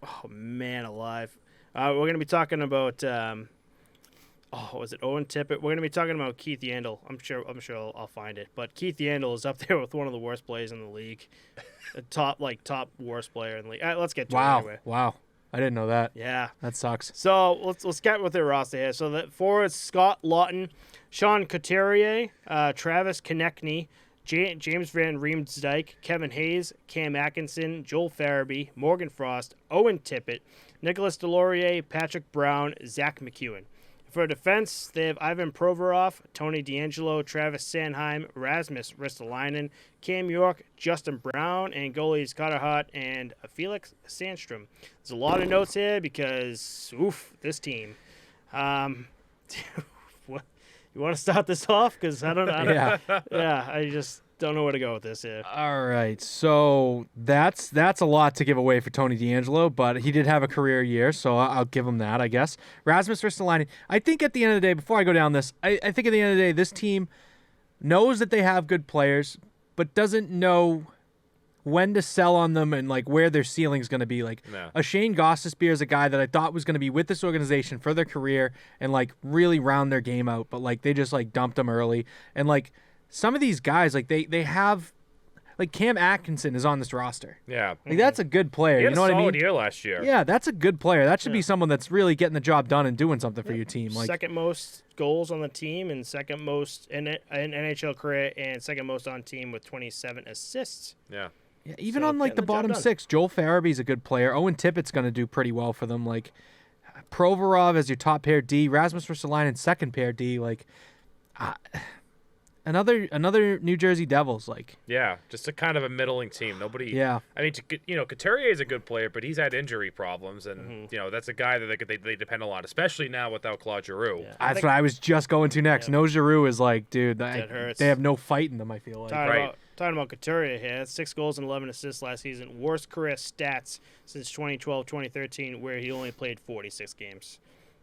Oh, man alive. We're going to be talking about, was it Owen Tippett? We're going to be talking about Keith Yandel. I'm sure I'll find it. But Keith Yandel is up there with one of the worst players in the league. Top worst player in the league. Let's get to it anyway. Wow. I didn't know that. Yeah. That sucks. So let's get with their roster here. So the forwards, Scott Lawton, Sean Couturier, Travis Konechny, James Van Riemsdyk, Kevin Hayes, Cam Atkinson, Joel Farabee, Morgan Frost, Owen Tippett, Nicholas Delorier, Patrick Brown, Zach McEwen. For defense, they have Ivan Provorov, Tony DeAngelo, Travis Sanheim, Rasmus Ristolainen, Cam York, Justin Brown, and goalies Carter Hart and Felix Sandstrom. There's a lot of notes here because, this team. What, you want to start this off? Because I don't know. I just don't know where to go with this here. All right, so that's a lot to give away for Tony DeAngelo, but he did have a career year, so I'll give him that, I guess. Rasmus Ristolainen, I think at the end of the day, before I go down this, I think at the end of the day, this team knows that they have good players, but doesn't know when to sell on them and like where their ceiling's going to be. Like a Shane Gostisbehere is a guy that I thought was going to be with this organization for their career and like really round their game out, but like they just like dumped him early. And like some of these guys, like they have, like Cam Atkinson is on this roster. Yeah. Like that's a good player. He had you know a what I mean? solid year last year. Yeah, that's a good player. That should be someone that's really getting the job done and doing something for your team. Like second most goals on the team and second most in NHL career and second most on team with 27 assists. Yeah. Yeah, even So, on like the getting the job bottom done. 6, Joel Farabee's a good player. Owen Tippett's going to do pretty well for them. Like Provorov as your top pair D, Rasmus Ristolainen second pair D. Like another New Jersey Devils. Like Yeah, just a kind of a middling team. Nobody. Yeah. I mean, Couturier is a good player, but he's had injury problems, and that's a guy that they depend a lot, especially now without Claude Giroux. Yeah. that's what I was just going to next. No Giroux is like, dude, That hurts. they have no fight in them. I feel like. Talking about Couturier here, 6 goals and 11 assists last season. Worst career stats since 2012-2013, where he only played 46 games.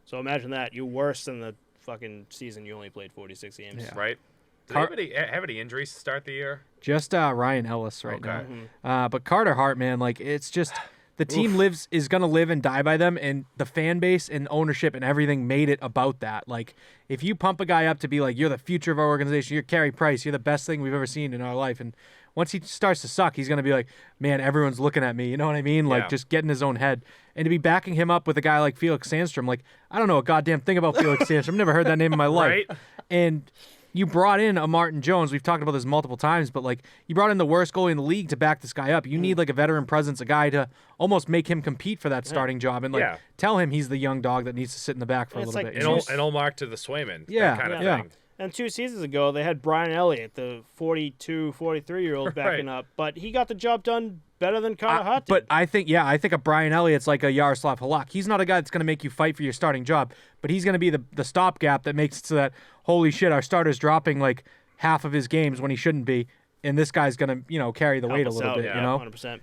So imagine that. You're worse than the fucking season you only played 46 games. Yeah. Right. Did they have any injuries to start the year? Just Ryan Ellis right Okay. now. But Carter Hart, man, like it's just the team is gonna live and die by them, and the fan base and ownership and everything made it about that. Like if you pump a guy up to be like you're the future of our organization, you're Carey Price, you're the best thing we've ever seen in our life, and once he starts to suck, he's gonna be like, man, everyone's looking at me. You know what I mean? Like just get in his own head. And to be backing him up with a guy like Felix Sandstrom, like I don't know a goddamn thing about Felix Sandstrom. I've never heard that name in my life. Right. And you brought in a Martin Jones. We've talked about this multiple times, but like you brought in the worst goalie in the league to back this guy up. You need like a veteran presence, a guy to almost make him compete for that starting job and like tell him he's the young dog that needs to sit in the back for a It's little like bit. And Olmark to the Swayman. Yeah, That kind of yeah. thing. And 2 seasons ago, they had Brian Elliott, the 42, 43-year-old backing up. But he got the job done better than Carter Hart did. But I think a Brian Elliott's like a Yaroslav Halak. He's not a guy that's going to make you fight for your starting job, but he's going to be the stopgap that makes it so that, holy shit, our starter's dropping like half of his games when he shouldn't be, and this guy's going to, carry the weight a little bit, yeah, you know? 100%.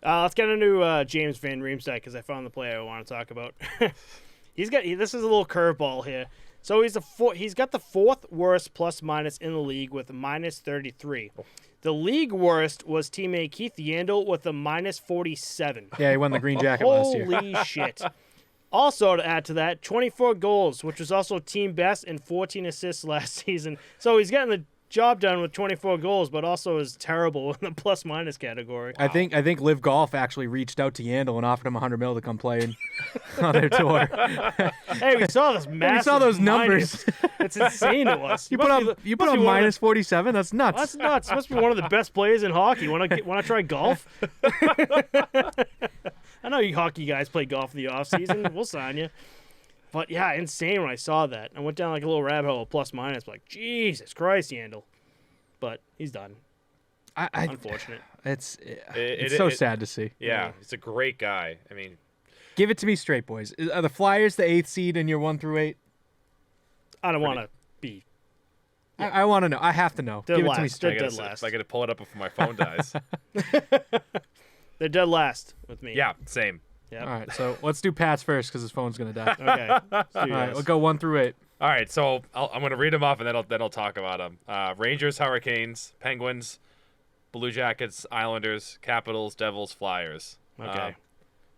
Let's get into James Van Riemsdyk because I found the player I want to talk about. This is a little curveball here. So he's got the fourth worst plus minus in the league with a minus 33. The league worst was teammate Keith Yandel with a minus 47. Yeah, he won the green jacket last year. Holy shit. Also, to add to that, 24 goals, which was also team best, and 14 assists last season. So he's getting the job done with 24 goals, but also is terrible in the plus minus category. I think Live Golf actually reached out to Yandel and offered him $100 million to come play on their tour. Hey, we saw this massive We saw those numbers. It's insane it was. You put up minus 47? That's nuts. That's nuts. He must be one of the best players in hockey. Want to try golf? I know you hockey guys play golf in the off season. We'll sign you. But yeah, insane when I saw that. I went down like a little rabbit hole, plus minus, like, Jesus Christ, Yandel. But he's done. Unfortunate. It's so sad to see. Yeah, he's a great guy. I mean, give it to me straight, boys. Are the Flyers the 8th seed in your 1 through 8? I don't want to be. Yeah. I want to know. I have to know. Give it to me straight. They're dead last. I got to pull it up before my phone dies. They're dead last with me. Yeah, same. Yep. All right, so let's do Pat's first because his phone's going to die. Okay. All right, we'll go 1 through 8. All right, so I'm going to read them off, and then I'll talk about them. Rangers, Hurricanes, Penguins, Blue Jackets, Islanders, Capitals, Devils, Flyers. Okay.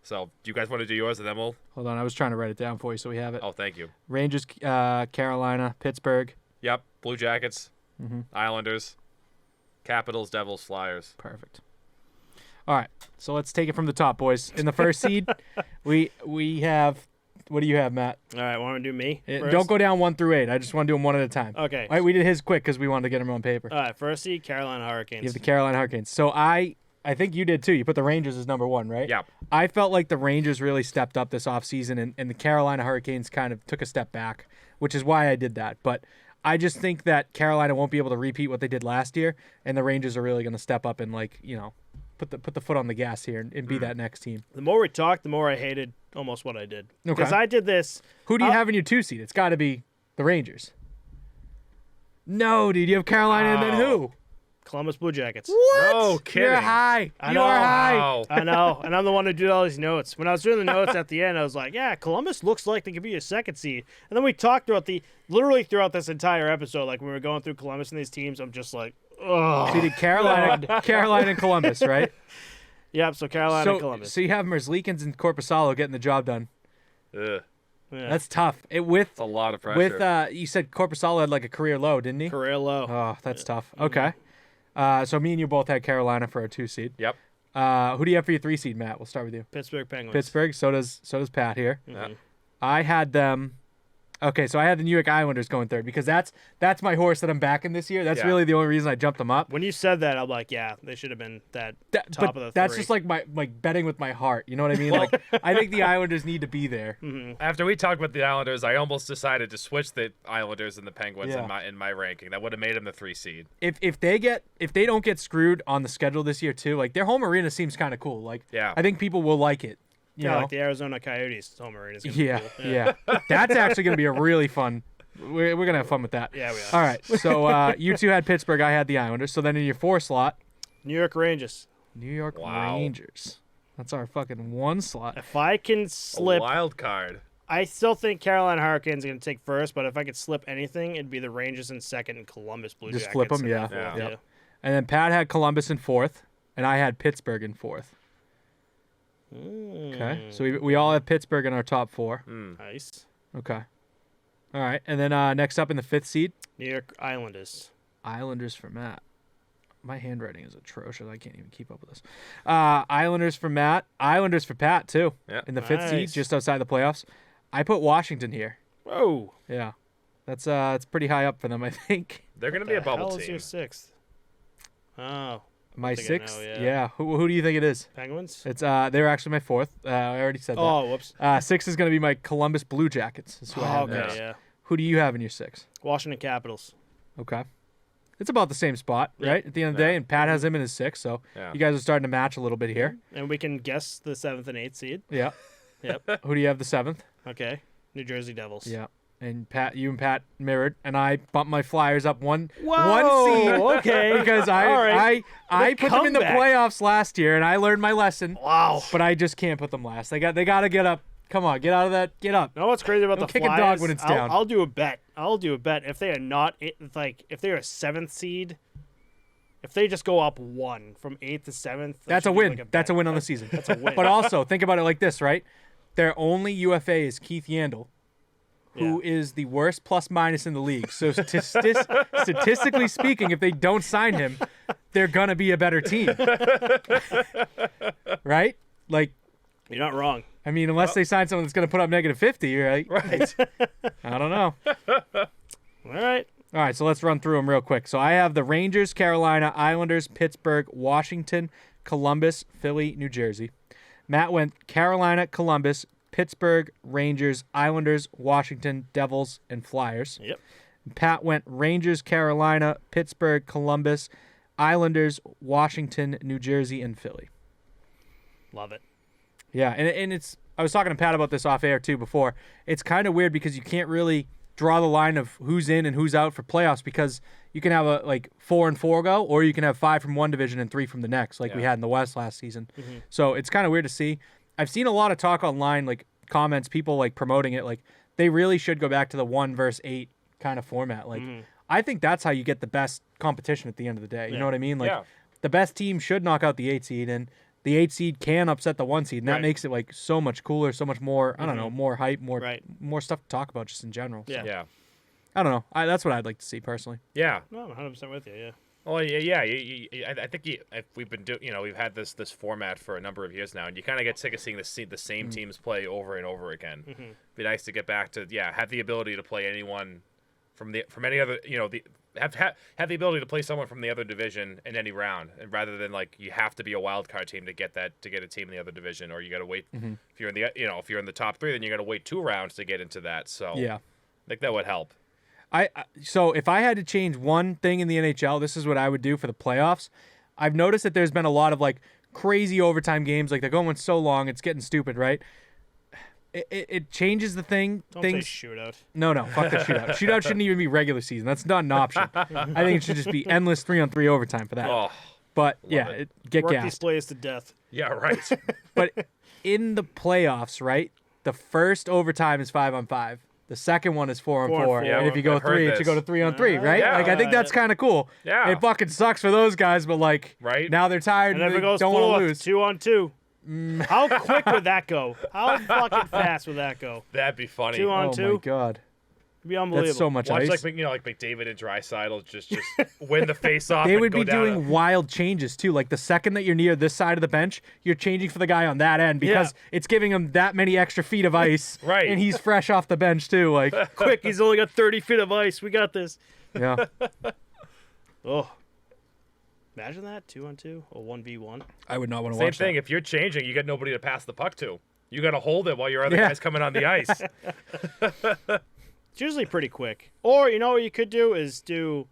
So do you guys want to do yours, and then we'll... Hold on, I was trying to write it down for you so we have it. Oh, thank you. Rangers, Carolina, Pittsburgh. Yep, Blue Jackets, Islanders, Capitals, Devils, Flyers. Perfect. All right, so let's take it from the top, boys. In the first seed, we have... What do you have, Matt? All right, want to do me first? Don't go down 1 through 8. I just want to do them one at a time. Okay. All right, we did his quick because we wanted to get them on paper. All right, first seed, Carolina Hurricanes. You have the Carolina Hurricanes. So I think you did too. You put the Rangers as number 1, right? Yeah. I felt like the Rangers really stepped up this offseason, and the Carolina Hurricanes kind of took a step back, which is why I did that. But I just think that Carolina won't be able to repeat what they did last year, and the Rangers are really going to step up and, like, you know, put the foot on the gas here and be that next team. The more we talked, the more I hated almost what I did. Okay. Because I did this. Who do you have in your 2 seed? It's got to be the Rangers. No, dude. You have Carolina and then who? Columbus Blue Jackets. What? No kidding. You're high. I You know. are high. Wow. I know, and I'm the one who did all these notes. When I was doing the notes at the end, I was like, yeah, Columbus looks like they could be a 2nd seed. And then we talked literally throughout this entire episode, like when we were going through Columbus and these teams, I'm just like, oh. So you did Carolina and Columbus, right? Yep, so Carolina and Columbus. So you have Merzlikins and Korpisalo getting the job done. Ugh. Yeah. That's tough. It's a lot of pressure. You said Korpisalo had like a career low, didn't he? Career low. Oh, that's tough. Okay. So me and you both had Carolina for a 2 seed. Yep. Who do you have for your 3 seed, Matt? We'll start with you. Pittsburgh Penguins. Pittsburgh. So does Pat here. Yeah. I had them. Okay, so I had the New York Islanders going 3rd because that's my horse that I'm backing this year. That's really the only reason I jumped them up. When you said that, I'm like, yeah, they should have been top of the 3. That's just like my betting with my heart. You know what I mean? Like I think the Islanders need to be there. After we talked about the Islanders, I almost decided to switch the Islanders and the Penguins Yeah. in my ranking. That would have made them the 3 seed. If they don't get screwed on the schedule this year too, like their home arena seems kind of cool. Like Yeah. I think people will like it. You know? like the Arizona Coyotes home arena is gonna be Yeah, cool. yeah. That's actually going to be a really fun. We're going to have fun with that. Yeah, we are. All right. So you two had Pittsburgh. I had the Islanders. So then in your 4 slot, New York Rangers. New York Wow. Rangers. That's our fucking 1 slot. If I can slip, A wild card. I still think Carolina Hurricanes are going to take 1st, but if I could slip anything, it'd be the Rangers in 2nd and Columbus Blue Just Jackets. flip 'em, in yeah. 4th, Yeah. And then Pat had Columbus in 4th, and I had Pittsburgh in 4th. Okay. So we all have Pittsburgh in our top 4. Nice. Okay. All right. And then next up in the 5th seed, New York Islanders. Islanders for Matt. My handwriting is atrocious. I can't even keep up with this. Islanders for Matt. Islanders for Pat, too. Yeah. In the 5th seed, Nice. just outside the playoffs. I put Washington here. Whoa. Yeah. That's it's pretty high up for them, I think. They're going to be a bubble Hell is team. your 6th? Oh, My think I 6th? know, yeah. Who do you think it is? Penguins? It's they're actually my 4th. I already said that. Oh, whoops. 6 is going to be my Columbus Blue Jackets. Is who I Oh, have okay, next. yeah. Who do you have in your 6? Washington Capitals. Okay. It's about the same spot, Yeah. right? At the end of the day, and Pat has him in his 6, so Yeah. you guys are starting to match a little bit here. And we can guess the 7th and 8th seed. Yeah. Yep. Who do you have the 7th? Okay. New Jersey Devils. Yeah. And you and Pat mirrored, and I bumped my Flyers up one seed. Okay. Because All right. I put them in the comeback. playoffs last year, and I learned my lesson. Wow. But I just can't put them last. They got to get up Come on, get out of that. Get up. know what's crazy about Don't the kick a Flyers? dog when it's down. I'll do a bet. If they are not if they're a 7th seed, if they just go up 1 from 8th to 7th, That's a win. That's a win on the season. That's a win. But also, think about it like this, right? Their only UFA is Keith Yandel, who is the worst plus-minus in the league. So statistically speaking, if they don't sign him, they're going to be a better team. Right? Like, You're not wrong. I mean, unless they sign someone that's going to put up negative 50, right? Right. I don't know. All right. All right, so let's run through them real quick. So I have the Rangers, Carolina, Islanders, Pittsburgh, Washington, Columbus, Philly, New Jersey. Matt went Carolina, Columbus, Pittsburgh, Rangers, Islanders, Washington, Devils, and Flyers. Yep. Pat went Rangers, Carolina, Pittsburgh, Columbus, Islanders, Washington, New Jersey, and Philly. Love it. Yeah, and it's I was talking to Pat about this off air too before. It's kind of weird because you can't really draw the line of who's in and who's out for playoffs because you can have a 4-4 go, or you can have 5 from one division and 3 from the next, like we had in the West last season. Mm-hmm. So it's kind of weird to see. I've seen a lot of talk online, like comments, people like promoting it, like they really should go back to the 1 versus 8 kind of format. Like I think that's how you get the best competition at the end of the day. You know what I mean? Like the best team should knock out the 8 seed, and the 8 seed can upset the 1 seed, and that makes it like so much cooler, so much more. I don't know, more hype, more stuff to talk about just in general. Yeah. So, Yeah. I don't know. That's what I'd like to see personally. Yeah. No, I'm 100% with you. Yeah. Well, yeah. I think if we've been we've had this format for a number of years now, and you kind of get sick of seeing the same teams play over and over again. Be nice to get back to have the ability to play anyone from any other have the ability to play someone from the other division in any round, and rather than like you have to be a wild card team to get a team in the other division, or you got to wait if you're in the if you're in the top 3, then you got to wait 2 rounds to get into that. So Yeah. I think that would help. So if I had to change one thing in the NHL, this is what I would do for the playoffs. I've noticed that there's been a lot of like crazy overtime games, like they're going so long, it's getting stupid, right? It changes the thing. Don't things. say shootout. No, fuck the shootout. Shootout shouldn't even be regular season. That's not an option. I think it should just be endless 3-on-3 overtime for that. Oh, But it. Get Work these gassed. plays to death. yeah, right. But in the playoffs, right? The first overtime is 5-on-5. The second one is 4-on-4. Yeah, and if you go I've heard 3, it this. should go to 3-on-3, right? Yeah. Like I think that's kind of cool. Yeah. It fucking sucks for those guys, but like Right. now they're tired And and if they it goes don't want to 4, lose. 2-on-2. How quick would that go? How fucking fast would that go? That'd be funny. 2-on-2. Oh my god. It'd be unbelievable. That's so much Watch ice. like McDavid and Draisaitl just win the face off. They and would go be down doing wild changes too. Like the second that you're near this side of the bench, you're changing for the guy on that end because it's giving him that many extra feet of ice. Right. And he's fresh off the bench too. Like, Quick, he's only got 30 feet of ice. We got this. yeah. Oh. Imagine that, 2-on-2 or 1v1. I would not want to Same watch thing. that. If you're changing, you got nobody to pass the puck to. You got to hold it while your other Yeah. guy's coming on the ice. It's usually pretty quick. Or, you know what you could do is do...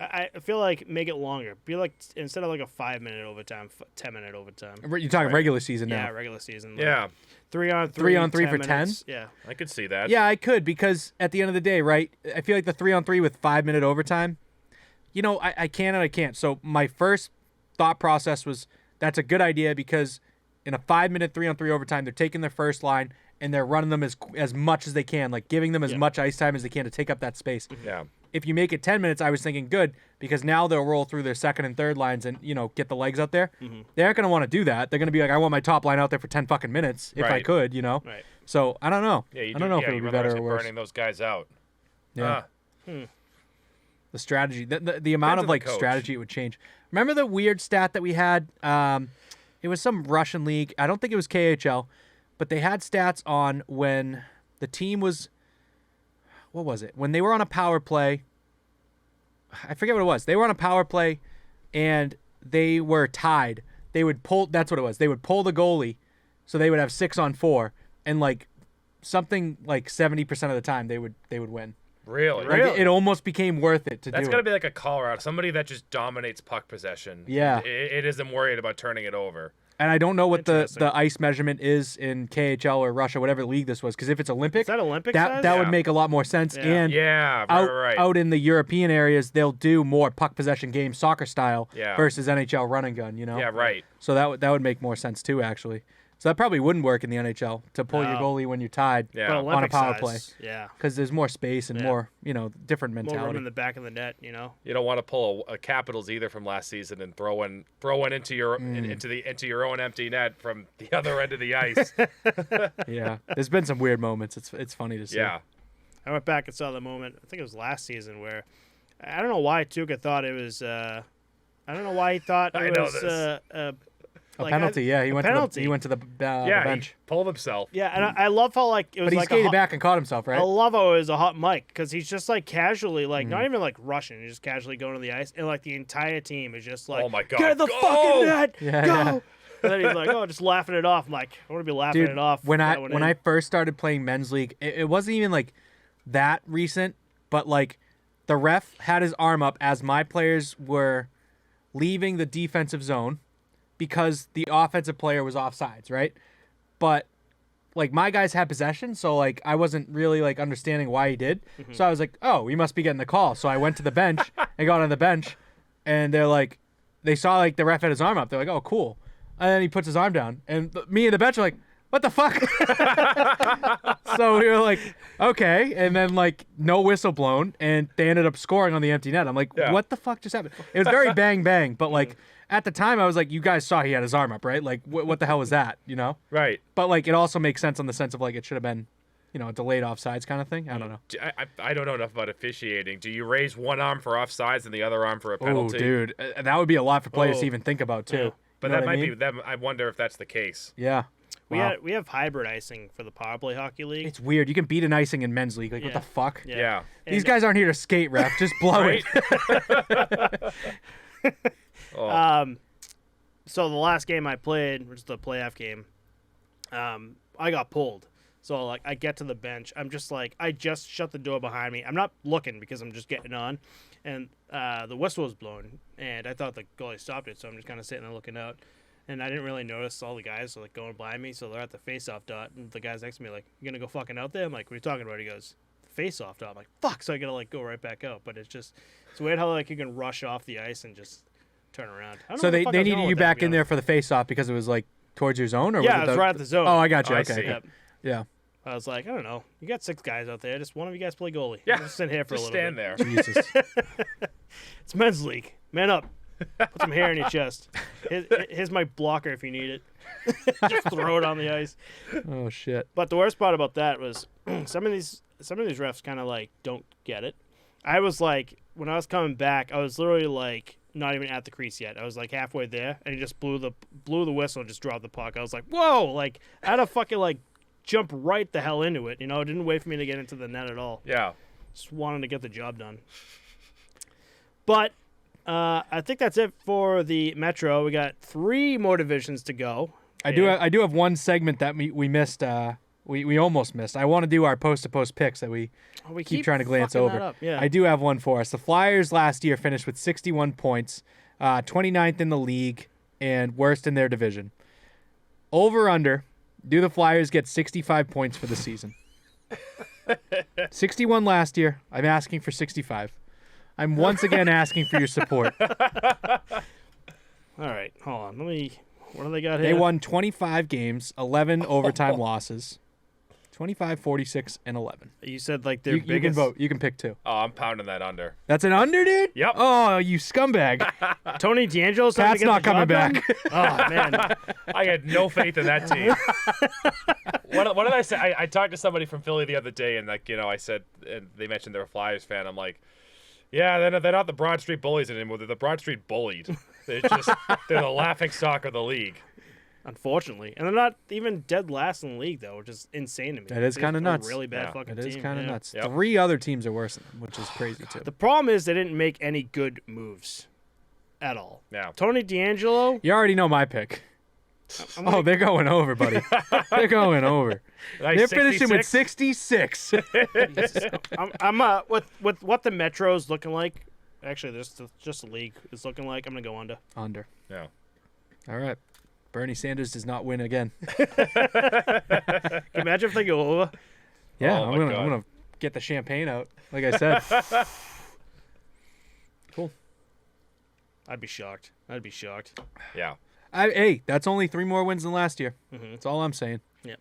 I feel like make it longer. Be like, instead of like a 5-minute overtime, 10-minute overtime. You're talking regular season now. Yeah, regular season. Yeah, 3-on-3. 3-on-3 for 10? minutes. Yeah. I could see that. Yeah, I could because at the end of the day, right? I feel like the 3-on-3 with 5-minute overtime. You know, I can and I can't. So my first thought process was that's a good idea because in a 5-minute 3-on-3 overtime, they're taking their first line and they're running them as much as they can, like giving them as much ice time as they can to take up that space. Yeah. If you make it 10 minutes, I was thinking good because now they'll roll through their second and third lines and, get the legs out there. They aren't going to want to do that. They're going to be like, I want my top line out there for 10 fucking minutes if I Right. could, Right. So I don't know. Yeah, you I don't know if it would you be run better the risk or of worse. burning those guys out. Yeah. The strategy, the amount Depends of on the like coach. strategy it would change. Remember the weird stat that we had? It was some Russian league. I don't think it was KHL, but they had stats on when the team was. What was it? When they were on a power play. I forget what it was. They were on a power play, and they were tied. They would pull. That's what it was. They would pull the goalie, so they would have 6-on-4, and like something like 70% of the time they would win. Really? Like, it almost became worth it to That's do got to it. be like a Colorado, somebody that just dominates puck possession. Yeah. It isn't worried about turning it over. And I don't know what the Interesting. ice measurement is in KHL or Russia, whatever league this was, because if it's Olympic, Is that Olympic that size? that Yeah. would make a lot more sense. Yeah. And Yeah, right. out in the European areas, they'll do more puck possession games, soccer style, Yeah. versus NHL run and gun. Yeah, right. So that would make more sense too, actually. So that probably wouldn't work in the NHL to pull your No. goalie when you're tied Yeah. But on a Olympic power size, play Yeah. because there's more space and Yeah. more, different More room mentality. in the back of the net, you know? You don't want to pull a Capitals either from last season and throw one into your into your own empty net from the other end of the ice. Yeah, there's been some weird moments. It's funny to see. Yeah. I went back and saw the moment, I think it was last season, where I don't know why Tuukka thought it was, I don't know why he thought I it know was this. A penalty. Yeah, he went penalty. to the Yeah, he bench. pulled himself. Yeah, and I love how, like, it was But he like skated a hot, back and caught himself, right? I love how it was a hot mic, because he's just, like, casually, like, not even, like, rushing, he's just casually going to the ice, and, like, the entire team is just like, Oh my God, get in the go! fucking net, Yeah, go! yeah. And then he's like, oh, just laughing it off. I'm like, I want to be laughing Dude, it off. when that one in. I first started playing men's league, it wasn't even like that recent, but like the ref had his arm up as my players were leaving the defensive zone because the offensive player was offsides, right? But like my guys had possession, so like I wasn't really like understanding why he did. So I was like, oh, we must be getting the call. So I went to the bench and got on the bench, and they're like, they saw like the ref had his arm up. They're like, oh, cool. And then he puts his arm down, and me and the bench are like, what the fuck? So we were like, okay. And then like no whistle blown, and they ended up scoring on the empty net. I'm like, Yeah. what the fuck just happened? It was very bang bang, but like at the time I was like, you guys saw he had his arm up, right? Like what the hell was that, Right. But like it also makes sense on the sense of like it should have been, a delayed offsides kind of thing. I don't know. I don't know enough about officiating. Do you raise one arm for offsides and the other arm for a Oh, penalty? dude, that would be a lot for players to Oh. even think about too. Yeah. But You know that what I might mean? be that. I wonder if that's the case. Yeah. Wow. we have hybrid icing for the power play hockey league. It's weird. You can beat an icing in men's league. Like what Yeah. the fuck? Yeah. These And, guys aren't here to skate, ref. Just blow Right? it. Oh. So the last game I played, which is the playoff game, I got pulled. So like I get to the bench, I'm just like I just shut the door behind me. I'm not looking because I'm just getting on, and the whistle was blown, and I thought the goalie stopped it, so I'm just kind of sitting there looking out, and I didn't really notice all the guys like going by me, so they're at the face-off dot, and the guys next to me like, "You gonna go fucking out there?" I'm like, "What are you talking about?" He goes, "Face-off dot." I'm like, "Fuck!" So I gotta like go right back out, but it's weird how like you can rush off the ice and just turn around. I don't So know what the they fuck I was needed going you with that, to back be in there honest. for the face-off because it was like towards your zone, or Yeah, was it was right at the zone. Oh, I got you. I Okay. see. Okay. Yep. Yeah. I was like, I don't know. You got 6 guys out there. Just one of you guys play goalie. Yeah, Just sit here for Just a little stand bit. there. Jesus. It's men's league. Man up. Put some hair in your chest. Here's my blocker if you need it. Just throw it on the ice. Oh shit. But the worst part about that was some of these refs kind of like don't get it. I was like, when I was coming back, I was literally like not even at the crease yet. I was like halfway there, and he just blew the whistle and just dropped the puck. I was like, whoa! Like I had to fucking like jump right the hell into it. It didn't wait for me to get into the net at all. Yeah. Just wanted to get the job done. But I think that's it for the Metro. We got 3 more divisions to go. I do have one segment that we missed. We almost missed. I want to do our post-to-post picks that we keep trying to glance fucking over. that up, yeah. I do have one for us. The Flyers last year finished with 61 points, 29th in the league, and worst in their division. Over under, do the Flyers get 65 points for the season? 61 last year. I'm asking for 65. I'm once again asking for your support. All right, hold on. What do they got here? They won 25 games, 11 overtime losses. 25, 46, and 11. You said like their You can biggest. vote. You can pick 2. Oh, I'm pounding that under. That's an under, dude? Yep. Oh, you scumbag. Tony D'Angelo's Pat's not coming back. Oh man. I had no faith in that team. What did I say? I talked to somebody from Philly the other day, and I said, and they mentioned they're a Flyers fan. I'm like, yeah, they're not the Broad Street Bullies anymore. They're the Broad Street Bullied. They're the laughing stock of the league. Unfortunately, and they're not even dead last in the league though, which is insane to me. That is They're kinda a nuts. Really bad Yeah. fucking It team. is kind of yeah. nuts. Yep. 3 other teams are worse than them, which is crazy, too. The problem is they didn't make any good moves at all. Yeah. Tony D'Angelo. You already know my pick. I'm Oh, gonna- they're going over, buddy. They're going over. Nice They're finishing with 66. 66. I'm with what the Metro's looking like. Actually, just the league is looking like. I'm gonna go under. Under. Yeah. All right. Bernie Sanders does not win again. Can you imagine if they go over? Yeah, Oh, I'm my God. gonna get the champagne out, like I said. I'd be shocked. Yeah. Hey, that's only 3 more wins than last year. That's all I'm saying. Yeah.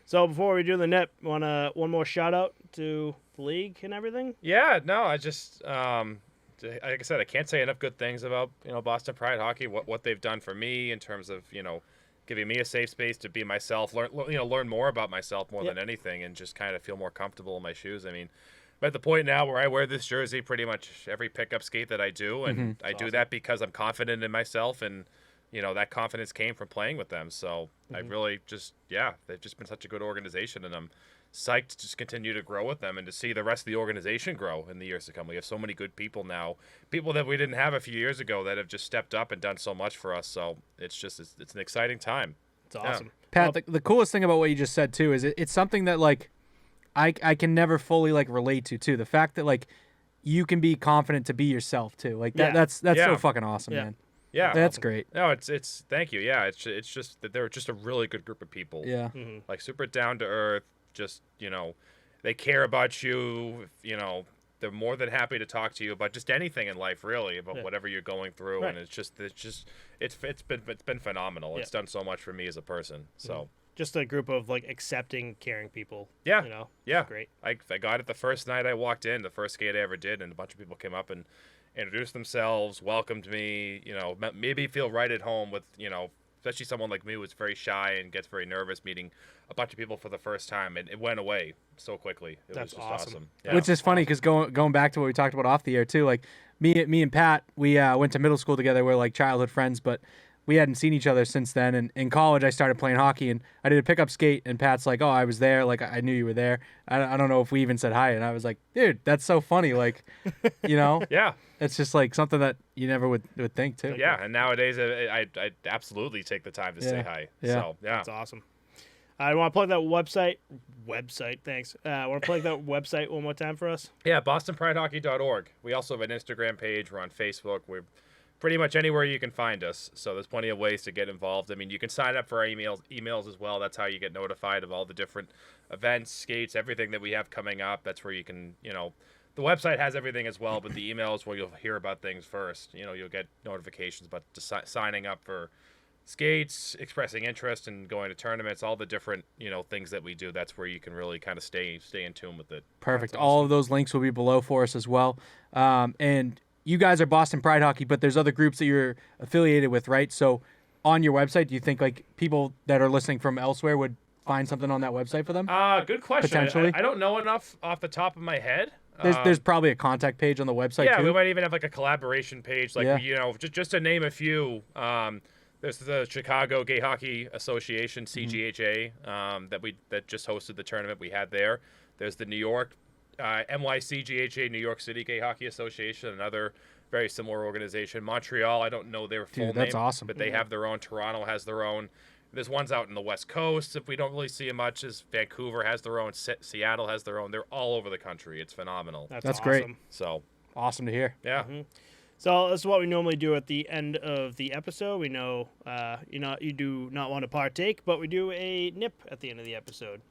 So before we do the nip, want one more shout out to the league and everything? Yeah, no, I just like I said, I can't say enough good things about Boston Pride hockey. What they've done for me in terms of giving me a safe space to be myself, learn more about myself more than anything, and just kind of feel more comfortable in my shoes. I mean, I'm at the point now where I wear this jersey pretty much every pickup skate that I do, and I do that because I'm confident in myself, and that confidence came from playing with them. So I really they've just been such a good organization, and I'm psyched to just continue to grow with them and to see the rest of the organization grow in the years to come. We have so many good people now, people that we didn't have a few years ago that have just stepped up and done so much for us. So it's an exciting time. It's awesome. Pat, the coolest thing about what you just said too is it's something that like I can never fully like relate to too. The fact that like you can be confident to be yourself too. Like that's so fucking awesome, man. Yeah, that's great. No, it's thank you. Yeah, it's just that they're just a really good group of people. Yeah, like super down to earth. Just they care about you. They're more than happy to talk to you about just anything in life, really, about whatever you're going through. Right. And it's been phenomenal. It's done so much for me as a person. So just a group of like accepting, caring people. Yeah, it's great. I got it the first night I walked in, the first skate I ever did, and a bunch of people came up and introduced themselves, welcomed me. Made me feel right at home with especially someone like me who's very shy and gets very nervous meeting a bunch of people for the first time, and it went away so quickly. That's was just awesome. Yeah. Which is funny because going back to what we talked about off the air too, like me and Pat, we went to middle school together. We're like childhood friends, but we hadn't seen each other since then. And in college, I started playing hockey, and I did a pickup skate, and Pat's like, "Oh, I was there. Like, I knew you were there." I don't know if we even said hi, and I was like, "Dude, that's so funny." Like, Yeah. It's just like something that you never would think too. Yeah, and nowadays I absolutely take the time to say hi. Yeah. So yeah, that's awesome. I want to plug that website. Thanks. I want to plug that website one more time for us. Yeah, BostonPrideHockey.org. We also have an Instagram page. We're on Facebook. We're pretty much anywhere you can find us. So there's plenty of ways to get involved. I mean, you can sign up for our emails as well. That's how you get notified of all the different events, skates, everything that we have coming up. That's where you can, the website has everything as well, but the email is where you'll hear about things first. You'll get notifications about signing up for skates, expressing interest, and going to tournaments, all the different, things that we do. That's where you can really kind of stay in tune with it. Perfect. Awesome. All of those links will be below for us as well. And you guys are Boston Pride Hockey, but there's other groups that you're affiliated with, right? So on your website, do you think like people that are listening from elsewhere would find something on that website for them? Good question. Potentially. I don't know enough off the top of my head. There's probably a contact page on the website, yeah, too. we might even have like a collaboration page. Like, just to name a few, there's the Chicago Gay Hockey Association, CGHA, that just hosted the tournament we had there. There's the New York NYCGHA, New York City Gay Hockey Association, another very similar organization. Montreal, I don't know their full name. That's awesome. But they have their own. Toronto has their own. There's ones out in the West Coast. If we don't really see them much, as Vancouver has their own, Seattle has their own. They're all over the country. It's phenomenal. That's awesome. Great. So awesome to hear. Yeah. So this is what we normally do at the end of the episode. We know, you do not want to partake, but we do a nip at the end of the episode.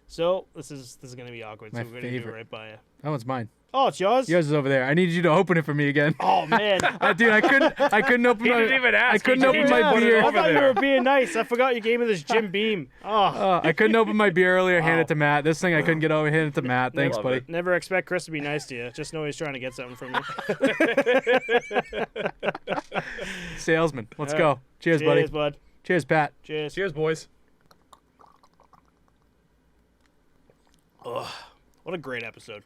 So this is going to be awkward. My so we're going to do favorite. it right by you. That one's mine. Oh, it's yours? Yours is over there. I needed you to open it for me again. Oh, man. Dude, I couldn't open He didn't even ask. I couldn't open my beer. I thought you were being nice. I forgot you gave me this Jim Beam. I couldn't open my beer earlier. Hand it to Matt. This thing I couldn't get over. Hand it to Matt. Thanks, buddy. Never expect Chris to be nice to you. Just know he's trying to get something from you. Salesman. Let's go. Cheers, buddy. Cheers, bud. Cheers, Pat. Cheers. Cheers, boys. Ugh. What a great episode.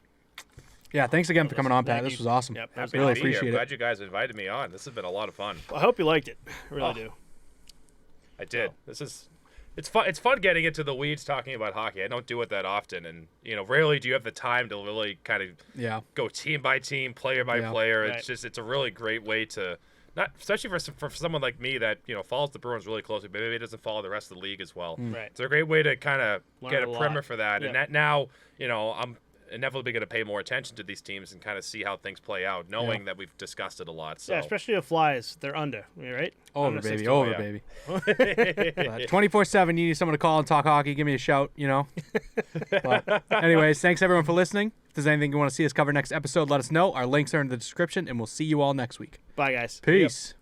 Yeah, thanks again for coming on, Pat. This was awesome. Yep, Happy really to be here. appreciate I'm it. glad you guys invited me on. This has been a lot of fun. Well, I hope you liked it. I really do. I did. It's fun. It's fun getting into the weeds talking about hockey. I don't do it that often, and rarely do you have the time to really kind of go team by team, player by player. Right. It's a really great way to not, especially for someone like me that follows the Bruins really closely, but maybe doesn't follow the rest of the league as well. Right. It's a great way to kind of Learn get a a primer lot. for that. Yeah. And that now I'm inevitably going to pay more attention to these teams and kind of see how things play out, knowing that we've discussed it a lot. So. Yeah, especially the Flyers. They're under, right? Over, Under baby. 60. Over, yeah. baby. 24/7, you need someone to call and talk hockey, give me a shout, But anyways, thanks everyone for listening. If there's anything you want to see us cover next episode, let us know. Our links are in the description, and we'll see you all next week. Bye, guys. Peace.